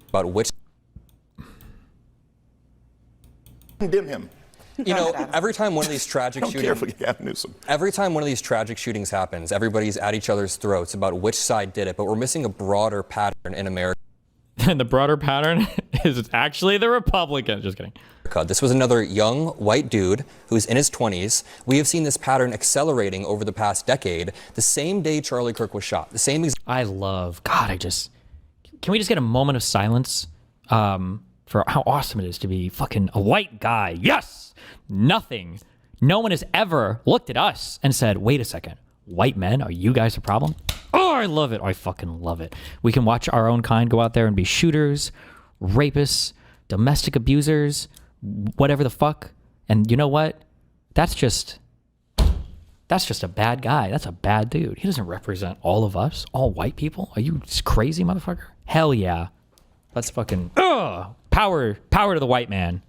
About which... Condemn him. You know, every time one of these tragic every time one of these tragic shootings happens, everybody's at each other's throats about which side did it, but we're missing a broader pattern in America. And the broader pattern is actually the Republicans. Just kidding. This was another young white dude who's in his 20s. We have seen this pattern accelerating over the past decade. The same day Charlie Kirk was shot. The same. Can we just get a moment of silence for how awesome it is to be fucking a white guy? Yes! Nothing. No one has ever looked at us and said, wait a second, white men, are you guys a problem? Oh, I love it. I fucking love it. We can watch our own kind go out there and be shooters, rapists, domestic abusers, whatever the fuck. And you know what? That's just a bad guy. That's a bad dude. He doesn't represent all of us, all white people. Are you crazy, motherfucker? Hell yeah. Let's fucking power to the white man.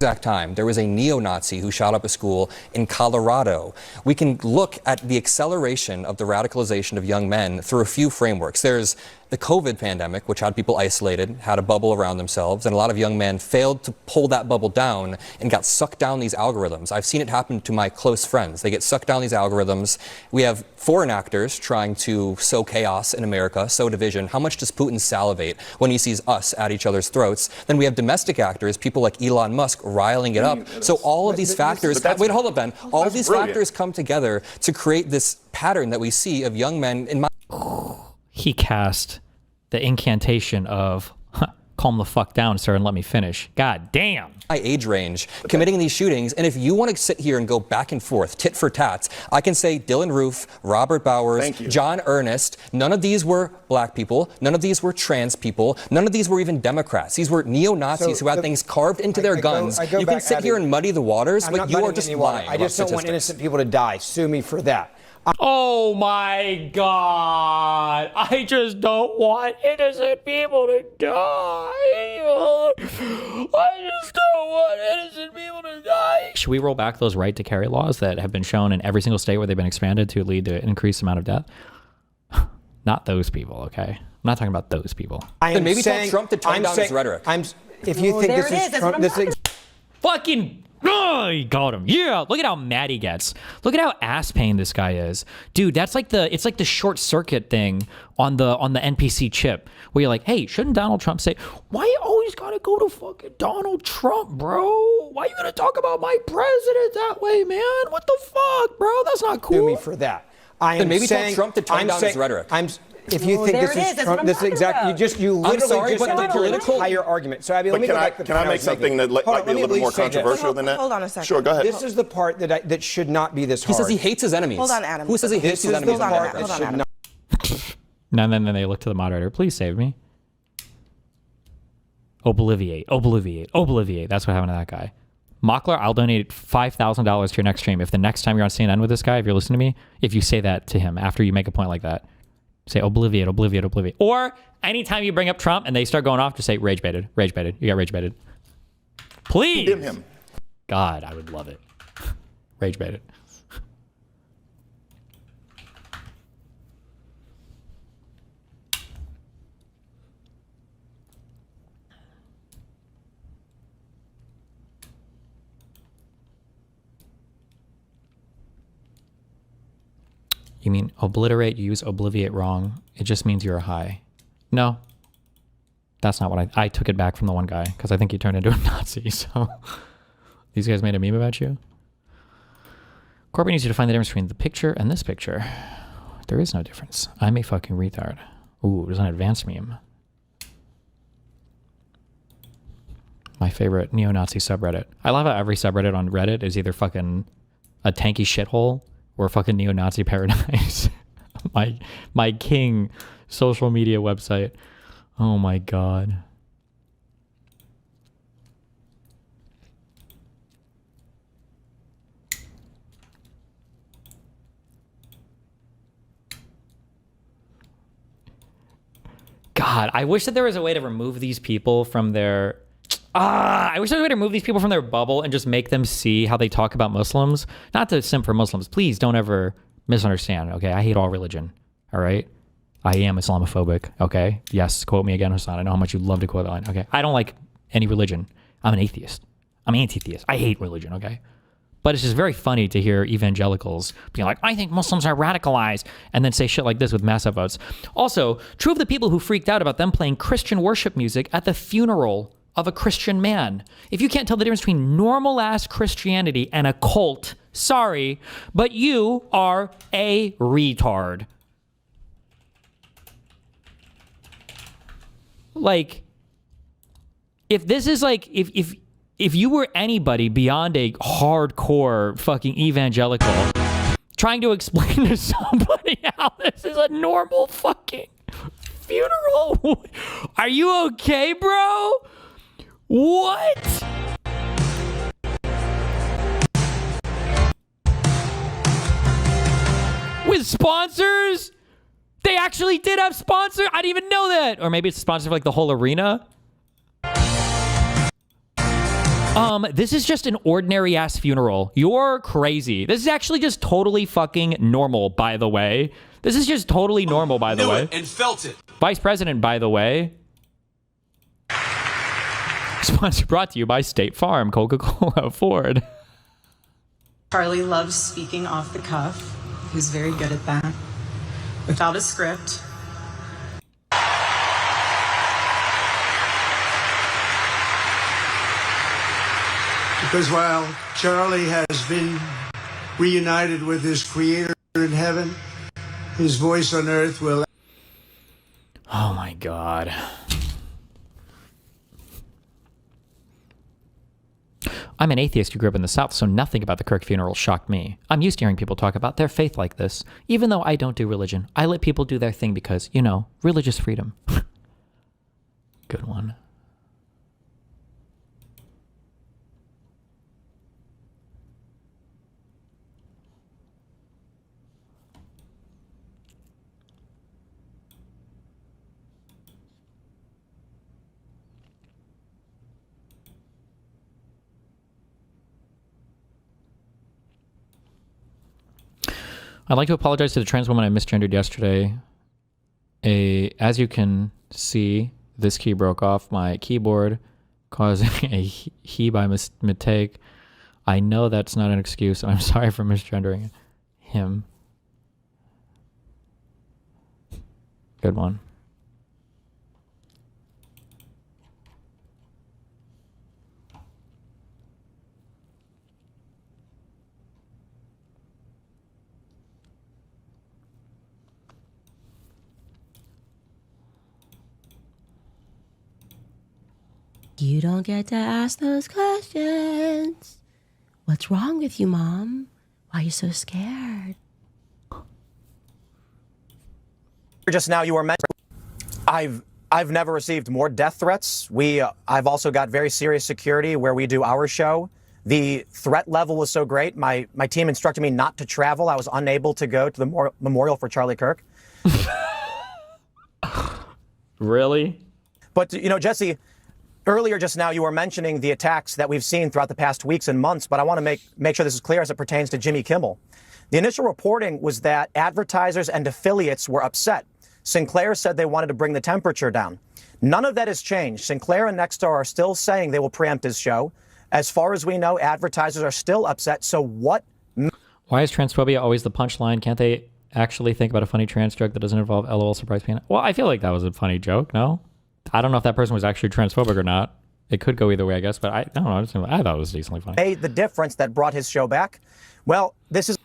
Exact time, there was a neo-Nazi who shot up a school in Colorado. We can look at the acceleration of the radicalization of young men through a few frameworks. There's the COVID pandemic, which had people isolated, had a bubble around themselves, and a lot of young men failed to pull that bubble down and got sucked down these algorithms. I've seen it happen to my close friends. They get sucked down these algorithms. We have foreign actors trying to sow chaos in America, sow division. How much does Putin salivate when he sees us at each other's throats? Then we have domestic actors, people like Elon Musk, riling it up. So all of these factors, wait, hold up, Ben. All of these factors come together to create this pattern that we see of young men in my... He cast the incantation of calm the fuck down, sir, and let me finish. God damn. My age range committing these shootings. And if you want to sit here and go back and forth, tit for tat, I can say Dylan Roof, Robert Bowers, John Earnest. None of these were black people. None of these were trans people. None of these were even Democrats. These were neo-Nazis who had things carved into their guns. You can sit here and muddy the waters, but you are just lying. I just don't want innocent people to die. Sue me for that. Oh my God. I just don't want innocent people to die. I just don't want innocent people to die. Should we roll back those right to carry laws that have been shown in every single state where they've been expanded to lead to an increased amount of death? Not those people, okay? I'm not talking about those people. Then maybe tell Trump to tone down his rhetoric. If you think this is Trump, this is fucking... Oh, he got him. Yeah, look at how mad he gets. Look at how ass pain this guy is. Dude, it's like the short circuit thing on the NPC chip where you're like, hey, shouldn't Donald Trump say, why you always gotta go to fucking Donald Trump, bro? Why you gonna talk about my president that way, man? What the fuck, bro? That's not cool. Sue me for that. Then maybe tell Trump to tone down his rhetoric. If you think this is Trump, this is exactly you literally sorry, just but the went your political entire argument. So Abby, let me go back to the Can I make something that might be a little bit more controversial than that? Hold on a second. Sure, go ahead. This is the part that should not be this He hard. says he hates his enemies. Hold on, Adam. Who says he hates his enemies? This is the part that should not. And then they look to the moderator. Please save me. Obliviate. That's what happened to that guy. Mockler, I'll donate $5,000 to your next stream if the next time you're on CNN with this guy, if you're listening to me, if you say that to him after you make a point like that. Say obliviate. Or anytime you bring up Trump and they start going off, just say rage baited. You got rage baited. Please. Condemn him. God, I would love it. Rage baited. You mean obliterate, you use obliviate wrong. It just means you're high. No. That's not what I took it back from the one guy because I think he turned into a Nazi. So these guys made a meme about you. Corbin needs you to find the difference between the picture and this picture. There is no difference. I'm a fucking retard. Ooh, there's an advanced meme. My favorite neo-Nazi subreddit. I love how every subreddit on Reddit is either fucking a tanky shithole or fucking neo-Nazi paradise. my king social media website. Oh my God. God, I wish that there was a way to remove these people from their... I wish there was a way to remove these people from their bubble and just make them see how they talk about Muslims. Not to simp for Muslims. Please don't ever misunderstand, okay? I hate all religion, all right? I am Islamophobic, okay? Yes, quote me again, Hassan. I know how much you love to quote that line, okay? I don't like any religion. I'm an atheist. I'm anti-theist. I hate religion, okay? But it's just very funny to hear evangelicals being like, I think Muslims are radicalized, and then say shit like this with mass upvotes. Also, true of the people who freaked out about them playing Christian worship music at the funeral of a Christian man. If you can't tell the difference between normal-ass Christianity and a cult, sorry, but you are a retard. Like, if this is like, if you were anybody beyond a hardcore fucking evangelical trying to explain to somebody how this is a normal fucking funeral, are you okay, bro? What? With sponsors? They actually did have sponsors? I didn't even know that. Or maybe it's a sponsor for like the whole arena. This is just an ordinary ass funeral. You're crazy. This is actually just totally fucking normal, by the way. This is just totally normal, by the way. And felt it. Vice President, by the way. Sponsor brought to you by State Farm, Coca-Cola, Ford. Charlie loves speaking off the cuff. He's very good at that. Without a script. Because while Charlie has been reunited with his creator in heaven, his voice on earth will... Oh my God. I'm an atheist who grew up in the South, so nothing about the Kirk funeral shocked me. I'm used to hearing people talk about their faith like this. Even though I don't do religion, I let people do their thing because, you know, religious freedom. Good one. I'd like to apologize to the trans woman I misgendered yesterday. As you can see, this key broke off my keyboard, causing a he by mistake. I know that's not an excuse, and I'm sorry for misgendering him. Good one. You don't get to ask those questions. What's wrong with you, Mom? Why are you so scared? Just now you were mentioning, I've never received more death threats. I've also got very serious security where we do our show. The threat level was so great. My team instructed me not to travel. I was unable to go to the memorial for Charlie Kirk. Really? But, you know, Jesse, earlier just now you were mentioning the attacks that we've seen throughout the past weeks and months, but I want to make sure this is clear as it pertains to Jimmy Kimmel. The initial reporting was that advertisers and affiliates were upset. Sinclair said they wanted to bring the temperature down. None of that has changed. Sinclair and Nexstar are still saying they will preempt his show. As far as we know, advertisers are still upset. So what? Why is transphobia always the punchline? Can't they actually think about a funny trans joke that doesn't involve LOL surprise peanut? Well, I feel like that was a funny joke, no? I don't know if that person was actually transphobic or not. It could go either way, I guess, but I don't know. I thought it was decently funny. Made the difference that brought his show back? Well, this is...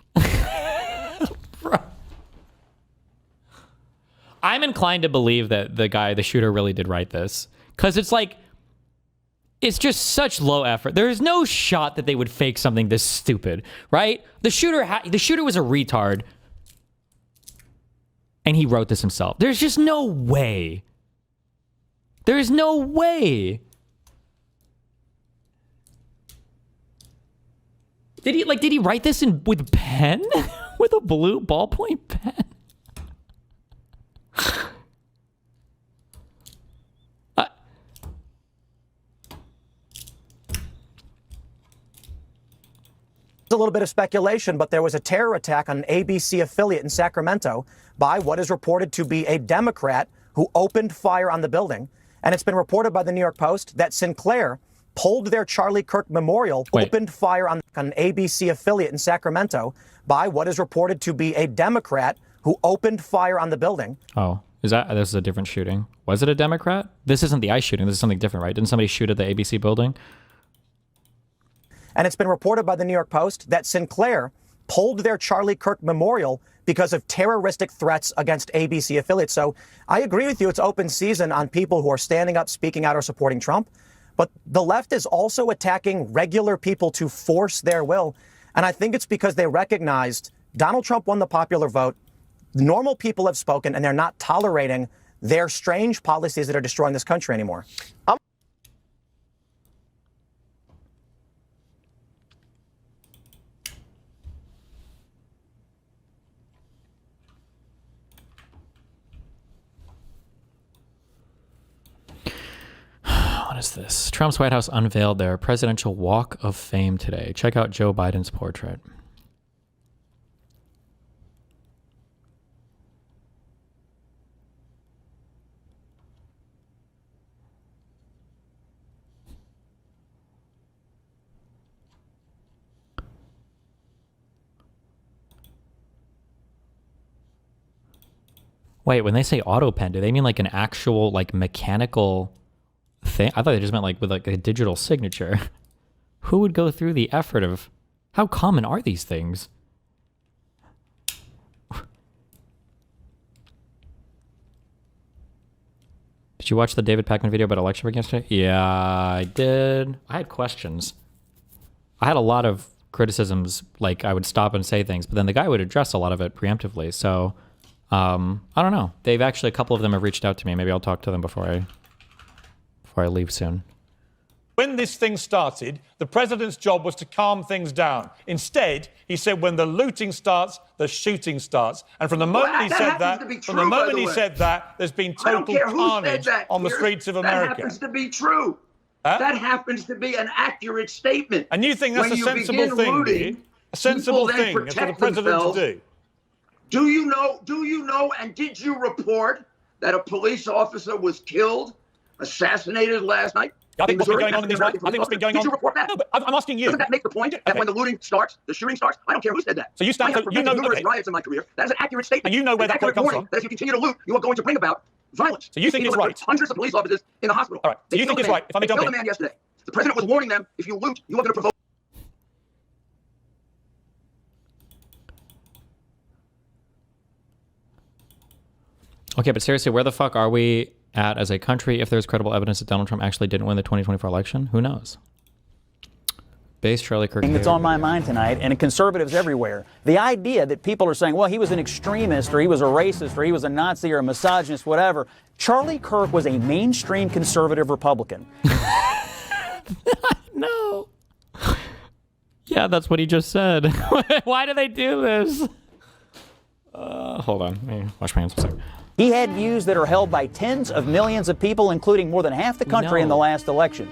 I'm inclined to believe that the shooter really did write this. Because it's like, it's just such low effort. There is no shot that they would fake something this stupid, right? The shooter was a retard. And he wrote this himself. There's just no way. There is no way. Did he write this with a pen? With a blue ballpoint pen? A little bit of speculation, but there was a terror attack on an ABC affiliate in Sacramento by what is reported to be a Democrat who opened fire on the building. And it's been reported by the New York Post that Sinclair pulled their Charlie Kirk memorial, opened fire on an ABC affiliate in Sacramento by what is reported to be a Democrat who opened fire on the building. Oh, this is a different shooting. Was it a Democrat? This isn't the ICE shooting. This is something different, right? Didn't somebody shoot at the ABC building? And it's been reported by the New York Post that Sinclair pulled their Charlie Kirk memorial because of terroristic threats against ABC affiliates. So I agree with you. It's open season on people who are standing up, speaking out, or supporting Trump. But the left is also attacking regular people to force their will. And I think it's because they recognized Donald Trump won the popular vote. Normal people have spoken, and they're not tolerating their strange policies that are destroying this country anymore. What is this? Trump's White House unveiled their presidential walk of fame today. Check out Joe Biden's portrait. Wait, when they say auto pen, do they mean like an actual like mechanical thing? I thought they just meant like with like a digital signature. Who would go through the effort of how common are these things? Did you watch the David Pakman video about election rig yesterday? Yeah, I did. I had questions. I had a lot of criticisms, like I would stop and say things, but then the guy would address a lot of it preemptively. So I don't know. They've actually, a couple of them have reached out to me. Maybe I'll talk to them before I leave soon. When this thing started, the president's job was to calm things down. Instead, he said, when the looting starts, the shooting starts. And from the moment he said that, there's been total carnage on the streets of America. That happens to be true. That happens to be an accurate statement. And you think that's a sensible thing, do you? A sensible thing for the president to do? Do you know, and did you report that a police officer was killed, assassinated last night? I think what's been going on in these riots. I think what's been going on. Did you report that? No, but I'm asking you. Doesn't that make the point that when the looting starts, the shooting starts? I don't care who said that. So you stand. I have prevented numerous riots in my career. That is an accurate statement. And you know where that quote comes from. That if you continue to loot, you are going to bring about violence. So you think it's right? Hundreds of police officers in the hospital. All right. So you think it's right? If I may jump in. They killed a man yesterday. The president was warning them: if you loot, you are going to provoke. Okay, but seriously, where the fuck are we at as a country if there's credible evidence that Donald Trump actually didn't win the 2024 election? Who knows? Base Charlie Kirk. That's on my mind tonight, and conservatives everywhere. The idea that people are saying, well, he was an extremist, or he was a racist, or he was a Nazi, or a misogynist, whatever. Charlie Kirk was a mainstream conservative Republican. No. Yeah, that's what he just said. Why do they do this? Hold on. Let me wash my hands for a second. He had views that are held by tens of millions of people, including more than half the country in the last election.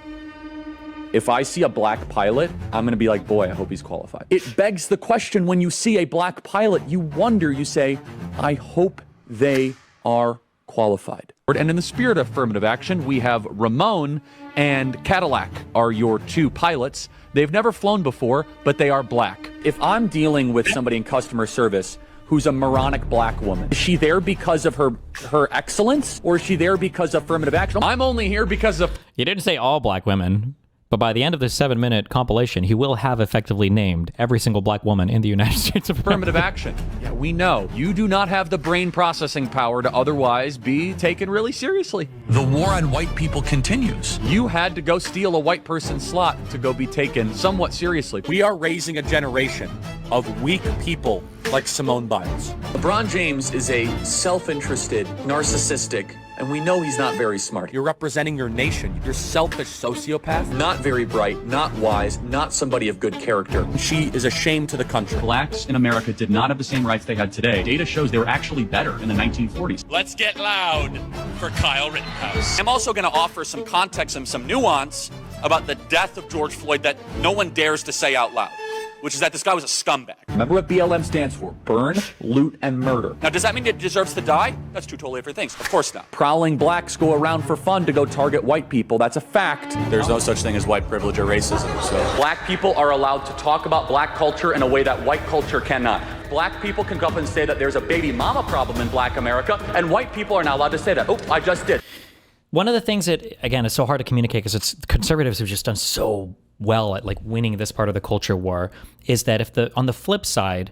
If I see a black pilot, I'm going to be like, boy, I hope he's qualified. It begs the question, when you see a black pilot, you wonder, you say, I hope they are qualified. And in the spirit of affirmative action, we have Ramon and Cadillac are your two pilots. They've never flown before, but they are black. If I'm dealing with somebody in customer service who's a moronic black woman, is she there because of her excellence, or is she there because of affirmative action? I'm only here because of... He didn't say all black women. But by the end of this 7-minute compilation, he will have effectively named every single black woman in the United States of affirmative action. Yeah, we know. You do not have the brain processing power to otherwise be taken really seriously. The war on white people continues. You had to go steal a white person's slot to go be taken somewhat seriously. We are raising a generation of weak people like Simone Biles. LeBron James is a self-interested, narcissistic, and we know he's not very smart. You're representing your nation. You're selfish sociopath. Not very bright, not wise, not somebody of good character. She is a shame to the country. Blacks in America did not have the same rights they had today. Data shows they were actually better in the 1940s. Let's get loud for Kyle Rittenhouse. I'm also going to offer some context and some nuance about the death of George Floyd that no one dares to say out loud, which is that this guy was a scumbag. Remember what BLM stands for? Burn, loot, and murder. Now, does that mean it deserves to die? That's two totally different things. Of course not. Prowling blacks go around for fun to go target white people. That's a fact. There's no such thing as white privilege or racism. So black people are allowed to talk about black culture in a way that white culture cannot. Black people can go up and say that there's a baby mama problem in black America, and white people are not allowed to say that. Oh, I just did. One of the things that, again, is so hard to communicate because it's conservatives who've just done so well at like winning this part of the culture war is that if on the flip side,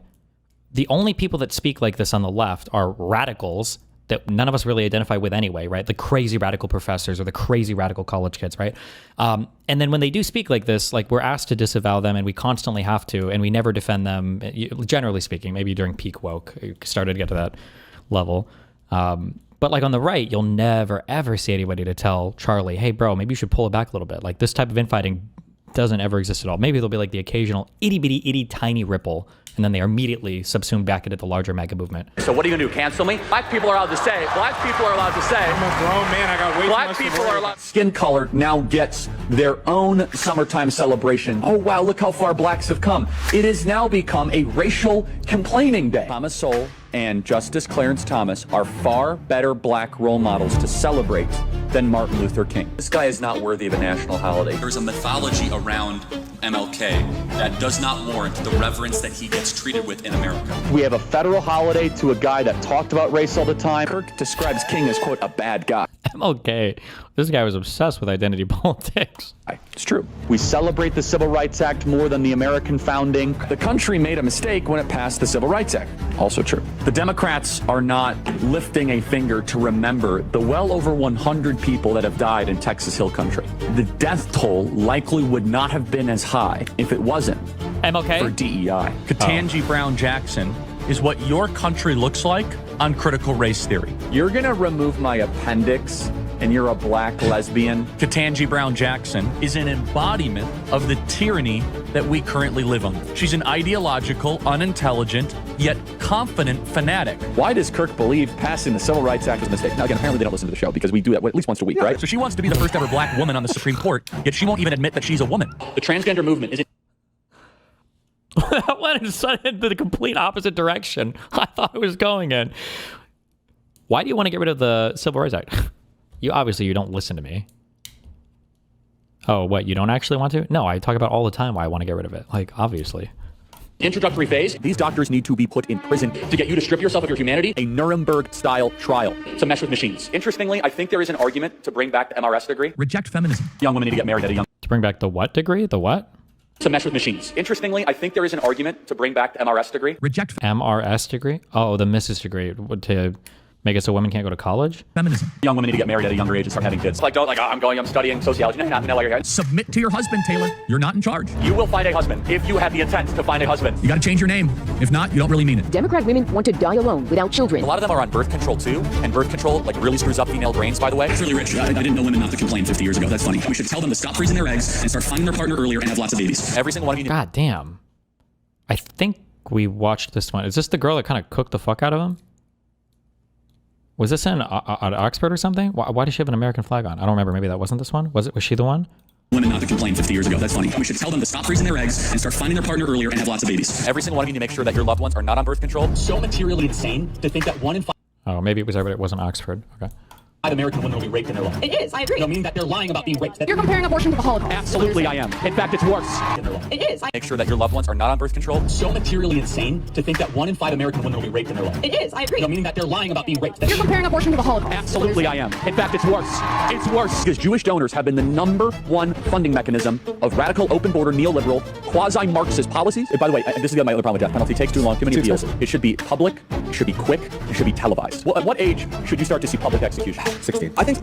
the only people that speak like this on the left are radicals that none of us really identify with anyway, right? The crazy radical professors or the crazy radical college kids, right? And then when they do speak like this, like we're asked to disavow them and we constantly have to, and we never defend them, generally speaking. Maybe during peak woke, it started to get to that level. But like on the right, you'll never, ever see anybody to tell Charlie, hey, bro, maybe you should pull it back a little bit. Like this type of infighting doesn't ever exist at all. Maybe there'll be like the occasional itty tiny ripple, and then they are immediately subsumed back into the larger mega movement. So what are you gonna do, cancel me? Black people are allowed to say, I'm a grown man, I got way too much to worry. Black people are allowed. Skin color now gets their own summertime celebration. Oh wow, look how far blacks have come. It has now become a racial complaining day. Thomas Sowell and Justice Clarence Thomas are far better black role models to celebrate than Martin Luther King. This guy is not worthy of a national holiday. There's a mythology around MLK that does not warrant the reverence that he gets treated with in America. We have a federal holiday to a guy that talked about race all the time. Kirk describes King as, quote, a bad guy. MLK, this guy was obsessed with identity politics. It's true. We celebrate the Civil Rights Act more than the American founding. The country made a mistake when it passed the Civil Rights Act. Also true. The Democrats are not lifting a finger to remember the well over 100 people that have died in Texas Hill Country. The death toll likely would not have been as high if it wasn't MLK for DEI. Ketanji Brown Jackson is what your country looks like on critical race theory. You're gonna remove my appendix and you're a black lesbian. Ketanji Brown Jackson is an embodiment of the tyranny that we currently live under. She's an ideological, unintelligent, yet confident fanatic. Why does Kirk believe passing the Civil Rights Act was a mistake? Now again, apparently they don't listen to the show because we do that at least once a week, right? So she wants to be the first ever black woman on the Supreme Court, yet she won't even admit that she's a woman. The transgender movement is That went into the complete opposite direction I thought it was going in. Why do you want to get rid of the Civil Rights Act? You don't listen to me. Oh, what? You don't actually want to? No, I talk about all the time why I want to get rid of it. Like, obviously. introductory phase. These doctors need to be put in prison to get you to strip yourself of your humanity. A Nuremberg-style trial to mess with machines. Interestingly, I think there is an argument to bring back the MRS degree. Reject feminism. Young women need to get married at a young... To bring back the what degree? The what? To mess with machines. Interestingly, I think there is an argument to bring back the MRS degree. Reject MRS degree? Oh, the Mrs. degree. To Make it so women can't go to college? Feminism. Young women need to get married at a younger age and start having kids. Like, don't, like, I'm studying sociology. No, while you're here. Submit to your husband, Taylor. You're not in charge. You will find a husband if you have the intent to find a husband. You got to change your name. If not, you don't really mean it. Democrat women want to die alone without children. A lot of them are on birth control too, and birth control like really screws up female brains, by the way. It's really rich. I didn't know women not to complain 50 years ago. That's funny. We should tell them to stop freezing their eggs and start finding their partner earlier and have lots of babies. Every single one of you. God damn. I think we watched this one. Is this the girl that kind of cooked the fuck out of him? Was this in Oxford or something? Why does she have an American flag on? I don't remember. Maybe that wasn't this one. Was she the one? Women not to complain 50 years ago. That's funny. We should tell them to stop freezing their eggs and start finding their partner earlier and have lots of babies. Every single one of you need to make sure that your loved ones are not on birth control. So materially insane to think that 1 in 5. Oh, maybe it was everybody. It wasn't Oxford. Okay. American women will be raped in their life. It is, I agree. No, meaning that they're lying about being raped. You're comparing abortion to the Holocaust. Absolutely, I am. In fact, it's worse. It is. Make sure that your loved ones are not on birth control. So materially insane to think that 1 in 5 American women will be raped in their life. It is, I agree. No, meaning that they're lying about being raped. You're comparing abortion to the Holocaust. Absolutely, I am. In fact, it's worse. It's worse. Because Jewish donors have been the #1 funding mechanism of radical, open border, neoliberal, quasi-Marxist policies. And by the way, this is my other problem with death penalty. It takes too long, too many appeals. It should be public, it should be quick, it should be televised. Well, at what age should you start to see public execution? 16. I think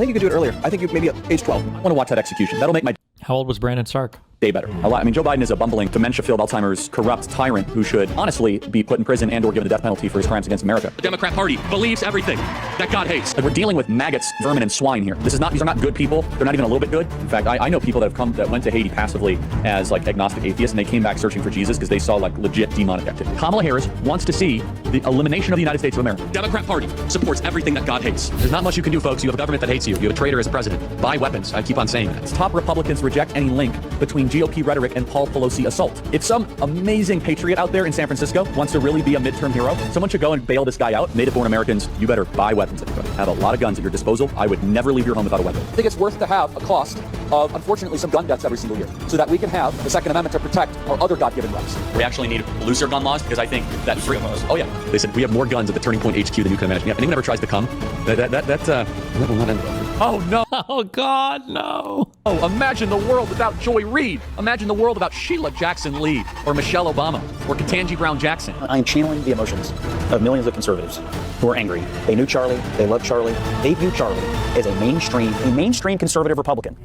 you could do it earlier. I think maybe at age 12. I want to watch that execution. That'll make my How old was Brandon Stark? day better. A lot. I mean, Joe Biden is a bumbling, dementia-filled, Alzheimer's, corrupt tyrant who should honestly be put in prison and or given the death penalty for his crimes against America. The Democrat Party believes everything that God hates. Like, we're dealing with maggots, vermin, and swine here. These are not good people. They're not even a little bit good. In fact, I know people that went to Haiti passively as like agnostic atheists, and they came back searching for Jesus because they saw like legit demonic activity. Kamala Harris wants to see the elimination of the United States of America. Democrat Party supports everything that God hates. There's not much you can do, folks. You have a government that hates you. You have a traitor as a president. Buy weapons. I keep on saying that. Top Republicans reject any link between GOP rhetoric and Paul Pelosi assault. If some amazing patriot out there in San Francisco wants to really be a midterm hero, someone should go and bail this guy out. Native-born Americans, you better buy weapons, everybody. Have a lot of guns at your disposal. I would never leave your home without a weapon. I think it's worth to have a cost of, unfortunately, some gun deaths every single year so that we can have the Second Amendment to protect our other God-given rights. We actually need looser gun laws because I think that free laws. Oh, yeah. They said we have more guns at the Turning Point HQ than you can imagine. Yeah, if anyone ever tries to come, that will not end well. Oh, no. Oh, God, no. Oh, imagine the world without Joy Reid. Imagine the world without Sheila Jackson Lee or Michelle Obama or Ketanji Brown Jackson. I'm channeling the emotions of millions of conservatives who are angry. They knew Charlie. They love Charlie. They view Charlie as a mainstream conservative Republican.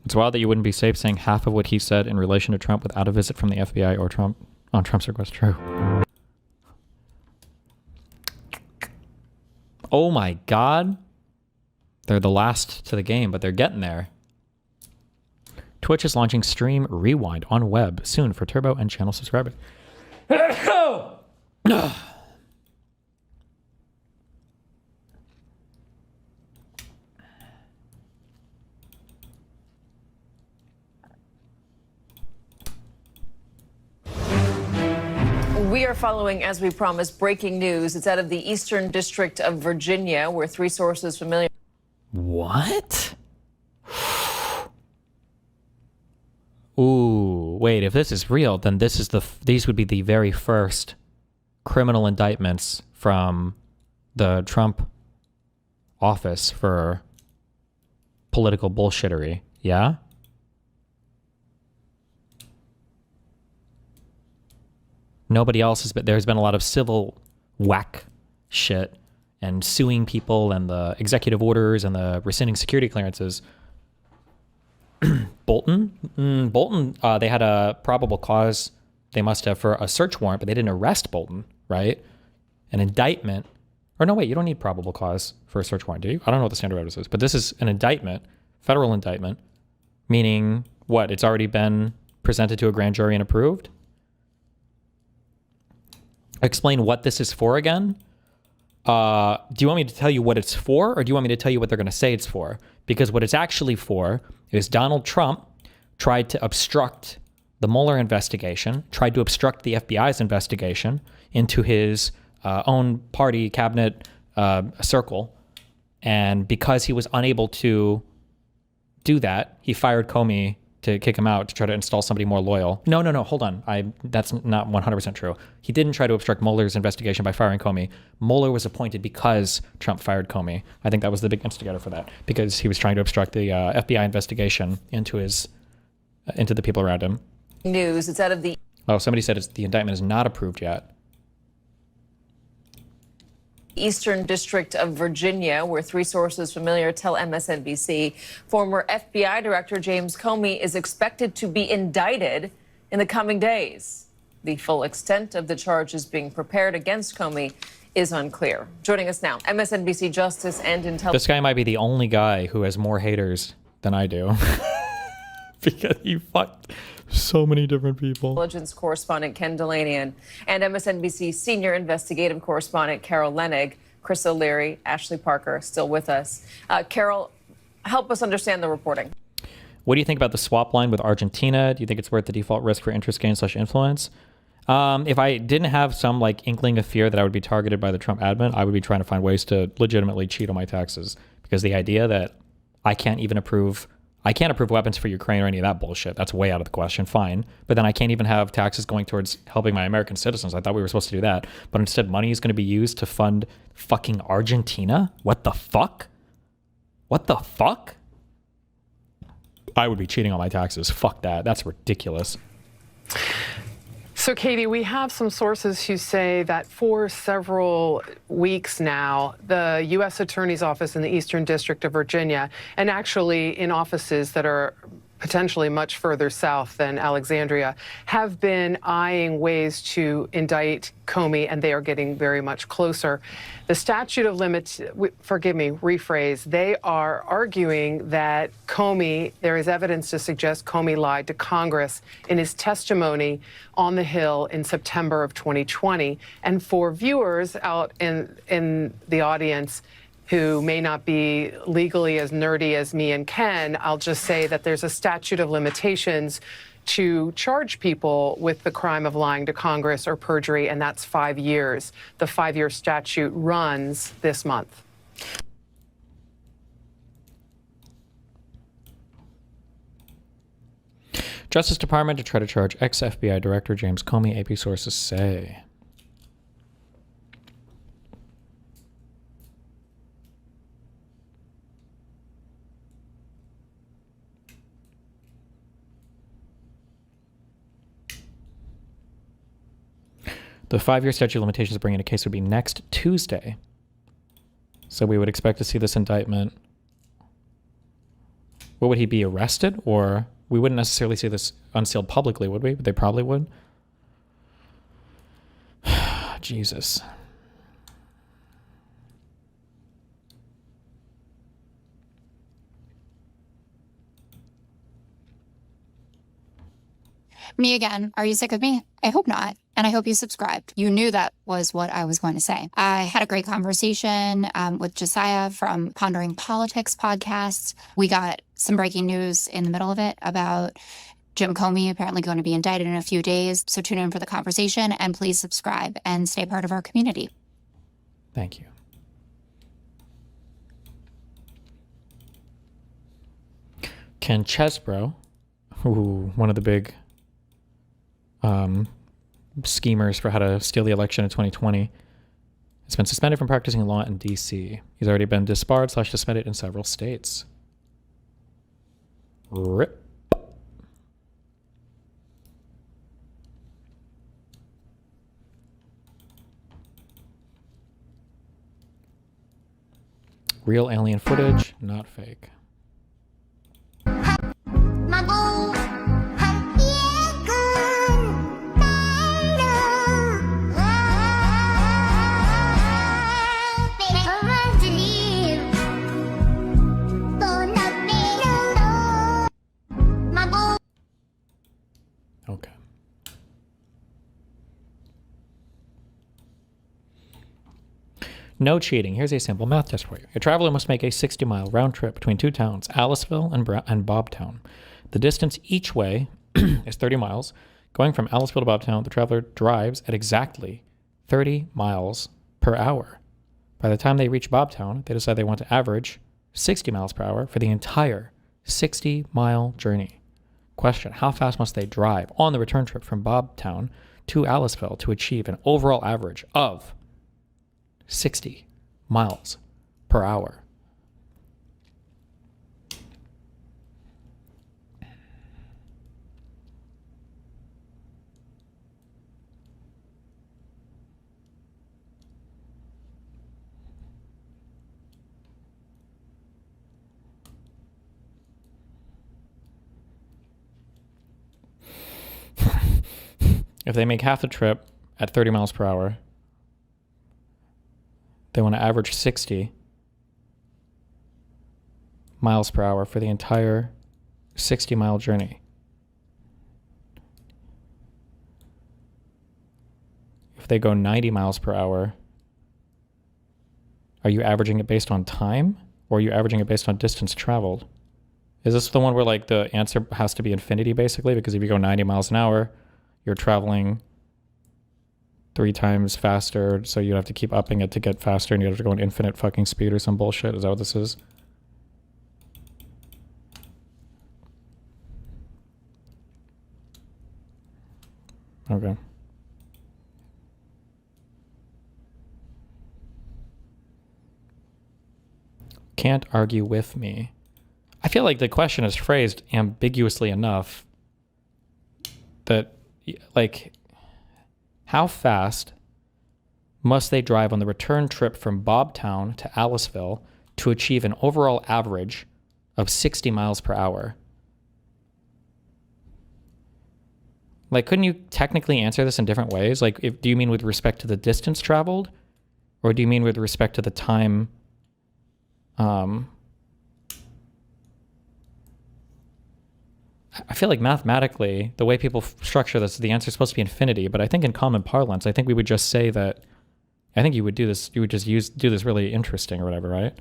It's wild that you wouldn't be safe saying half of what he said in relation to Trump without a visit from the FBI or Trump on Trump's request. True. Oh my God. They're the last to the game, but they're getting there. Twitch is launching Stream Rewind on web soon for Turbo and channel subscribers. We are following, as we promised, breaking news. It's out of the Eastern District of Virginia, where 3 sources familiar. What? Ooh, wait, if this is real, then these would be the very first criminal indictments from the Trump office for political bullshittery. Yeah? Nobody else has been. There's been a lot of civil whack shit and suing people and the executive orders and the rescinding security clearances. Bolton, they had a probable cause. They must have for a search warrant, but they didn't arrest Bolton, right? An indictment, or no, wait, you don't need probable cause for a search warrant, do you? I don't know what the standard evidence is, but this is an indictment, federal indictment, meaning what? It's already been presented to a grand jury and approved? Explain what this is for again. Do you want me to tell you what it's for, or do you want me to tell you what they're going to say it's for? Because what it's actually for is Donald Trump tried to obstruct the Mueller investigation, tried to obstruct the FBI's investigation into his own party cabinet circle. And because he was unable to do that, he fired Comey to kick him out to try to install somebody more loyal. No, hold on. That's not 100% true. He didn't try to obstruct Mueller's investigation by firing Comey. Mueller was appointed because Trump fired Comey. I think that was the big instigator for that, because he was trying to obstruct the FBI investigation into the people around him. News. It's out of the. Oh, somebody said the indictment is not approved yet. Eastern District of Virginia, where three sources familiar tell MSNBC former FBI Director James Comey is expected to be indicted in the coming days. The full extent of the charges being prepared against Comey is unclear. Joining us now, MSNBC Justice and Intelligence. This guy might be the only guy who has more haters than I do. Because he fucked so many different people. Intelligence correspondent Ken Delanian and MSNBC senior investigative correspondent Carol Lenig, Chris O'Leary, Ashley Parker still with us. Carol, help us understand the reporting. What do you think about the swap line with Argentina? Do you think it's worth the default risk for interest gain / influence? If I didn't have some like inkling of fear that I would be targeted by the Trump admin, I would be trying to find ways to legitimately cheat on my taxes. Because the idea that I can't approve weapons for Ukraine or any of that bullshit, that's way out of the question, fine. But then I can't even have taxes going towards helping my American citizens. I thought we were supposed to do that. But instead money is going to be used to fund fucking Argentina? What the fuck? What the fuck? I would be cheating on my taxes. Fuck that. That's ridiculous. So, Katie, we have some sources who say that for several weeks now, the U.S. Attorney's Office in the Eastern District of Virginia, and actually in offices that are potentially much further south than Alexandria, have been eyeing ways to indict Comey, and they are getting very much closer. The statute of limits, rephrase, they are arguing that Comey, there is evidence to suggest Comey lied to Congress in his testimony on the Hill in September of 2020. And for viewers out in the audience who may not be legally as nerdy as me and Ken, I'll just say that there's a statute of limitations to charge people with the crime of lying to Congress or perjury, and that's 5 years. The 5-year statute runs this month. Justice Department to try to charge ex-FBI Director James Comey, AP sources say. The 5-year statute of limitations bringing a case would be next Tuesday. So we would expect to see this indictment. What would he be arrested? Or we wouldn't necessarily see this unsealed publicly, would we? But they probably would. Jesus. Me again. Are you sick of me? I hope not. And I hope you subscribed. You knew that was what I was going to say. I had a great conversation with Josiah from Pondering Politics podcast. We got some breaking news in the middle of it about Jim Comey apparently going to be indicted in a few days. So tune in for the conversation and please subscribe and stay part of our community. Thank you. Ken Chesbro, one of the big schemers for how to steal the election in 2020, has been suspended from practicing law in D.C. He's already been disbarred / suspended in several states. RIP. Real alien footage, not fake. Okay. No cheating. Here's a simple math test for you. A traveler must make a 60-mile round trip between two towns, Aliceville and Bobtown. The distance each way is 30 miles. Going from Aliceville to Bobtown, the traveler drives at exactly 30 miles per hour. By the time they reach Bobtown, they decide they want to average 60 miles per hour for the entire 60-mile journey. Question, how fast must they drive on the return trip from Bobtown to Aliceville to achieve an overall average of 60 miles per hour? if they make half the trip at 30 miles per hour, they want to average 60 miles per hour for the entire 60-mile journey. If they go 90 miles per hour, are you averaging it based on time, or are you averaging it based on distance traveled? Is this the one where like the answer has to be infinity basically? Because if you go 90 miles an hour, you're traveling 3 times faster, so you have to keep upping it to get faster, and you have to go in infinite fucking speed or some bullshit. Is that what this is? Okay. Can't argue with me. I feel like the question is phrased ambiguously enough that, like, how fast must they drive on the return trip from Bobtown to Aliceville to achieve an overall average of 60 miles per hour? Like, couldn't you technically answer this in different ways? Like, do you mean with respect to the distance traveled, or do you mean with respect to the time? I feel like mathematically, the way people structure this, the answer is supposed to be infinity, but I think in common parlance, I think we would just say that, I think you would do this, you would just do this really interesting or whatever, right?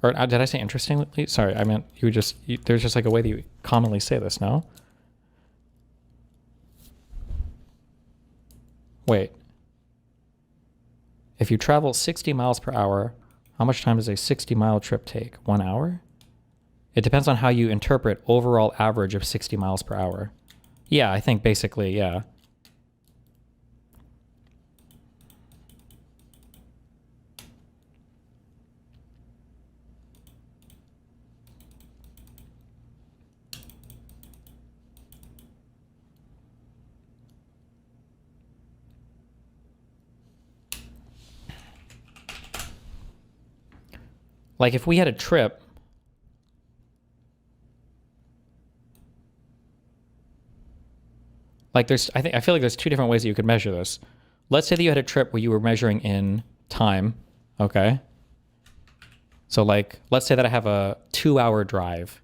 Or did I say interestingly? Sorry, I meant you would just, there's just like a way that you commonly say this, no? Wait. If you travel 60 miles per hour, how much time does a 60-mile trip take? 1 hour? It depends on how you interpret overall average of 60 miles per hour. Yeah, I think basically, yeah. Like if we had a trip, like I feel like there's 2 different ways that you could measure this. Let's say that you had a trip where you were measuring in time, okay? So like, let's say that I have a 2-hour drive.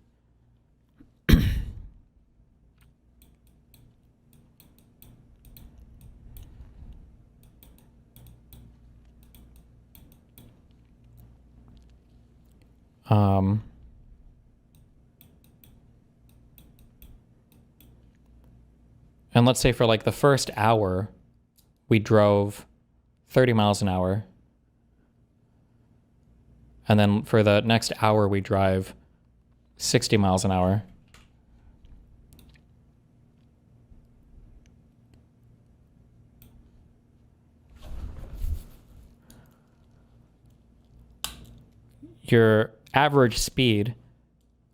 And let's say for like the first hour, we drove 30 miles an hour. And then for the next hour, we drive 60 miles an hour. Your average speed,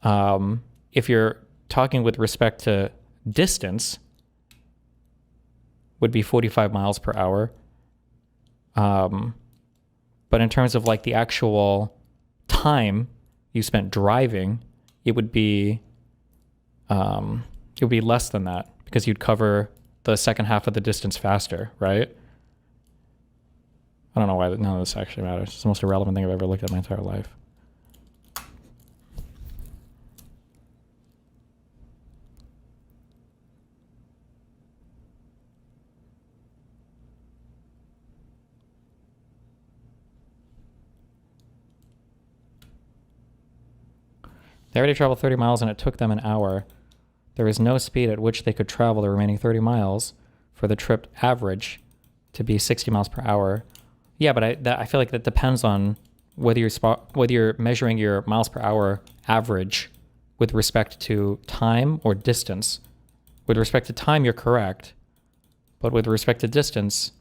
if you're talking with respect to distance, would be 45 miles per hour. But in terms of like the actual time you spent driving, it would be less than that because you'd cover the second half of the distance faster, right? I don't know why none of this actually matters. It's the most irrelevant thing I've ever looked at in my entire life. They already traveled 30 miles and it took them an hour. There is no speed at which they could travel the remaining 30 miles for the trip average to be 60 miles per hour. Yeah, but I feel like that depends on whether you're measuring your miles per hour average with respect to time or distance. With respect to time, you're correct. But with respect to distance,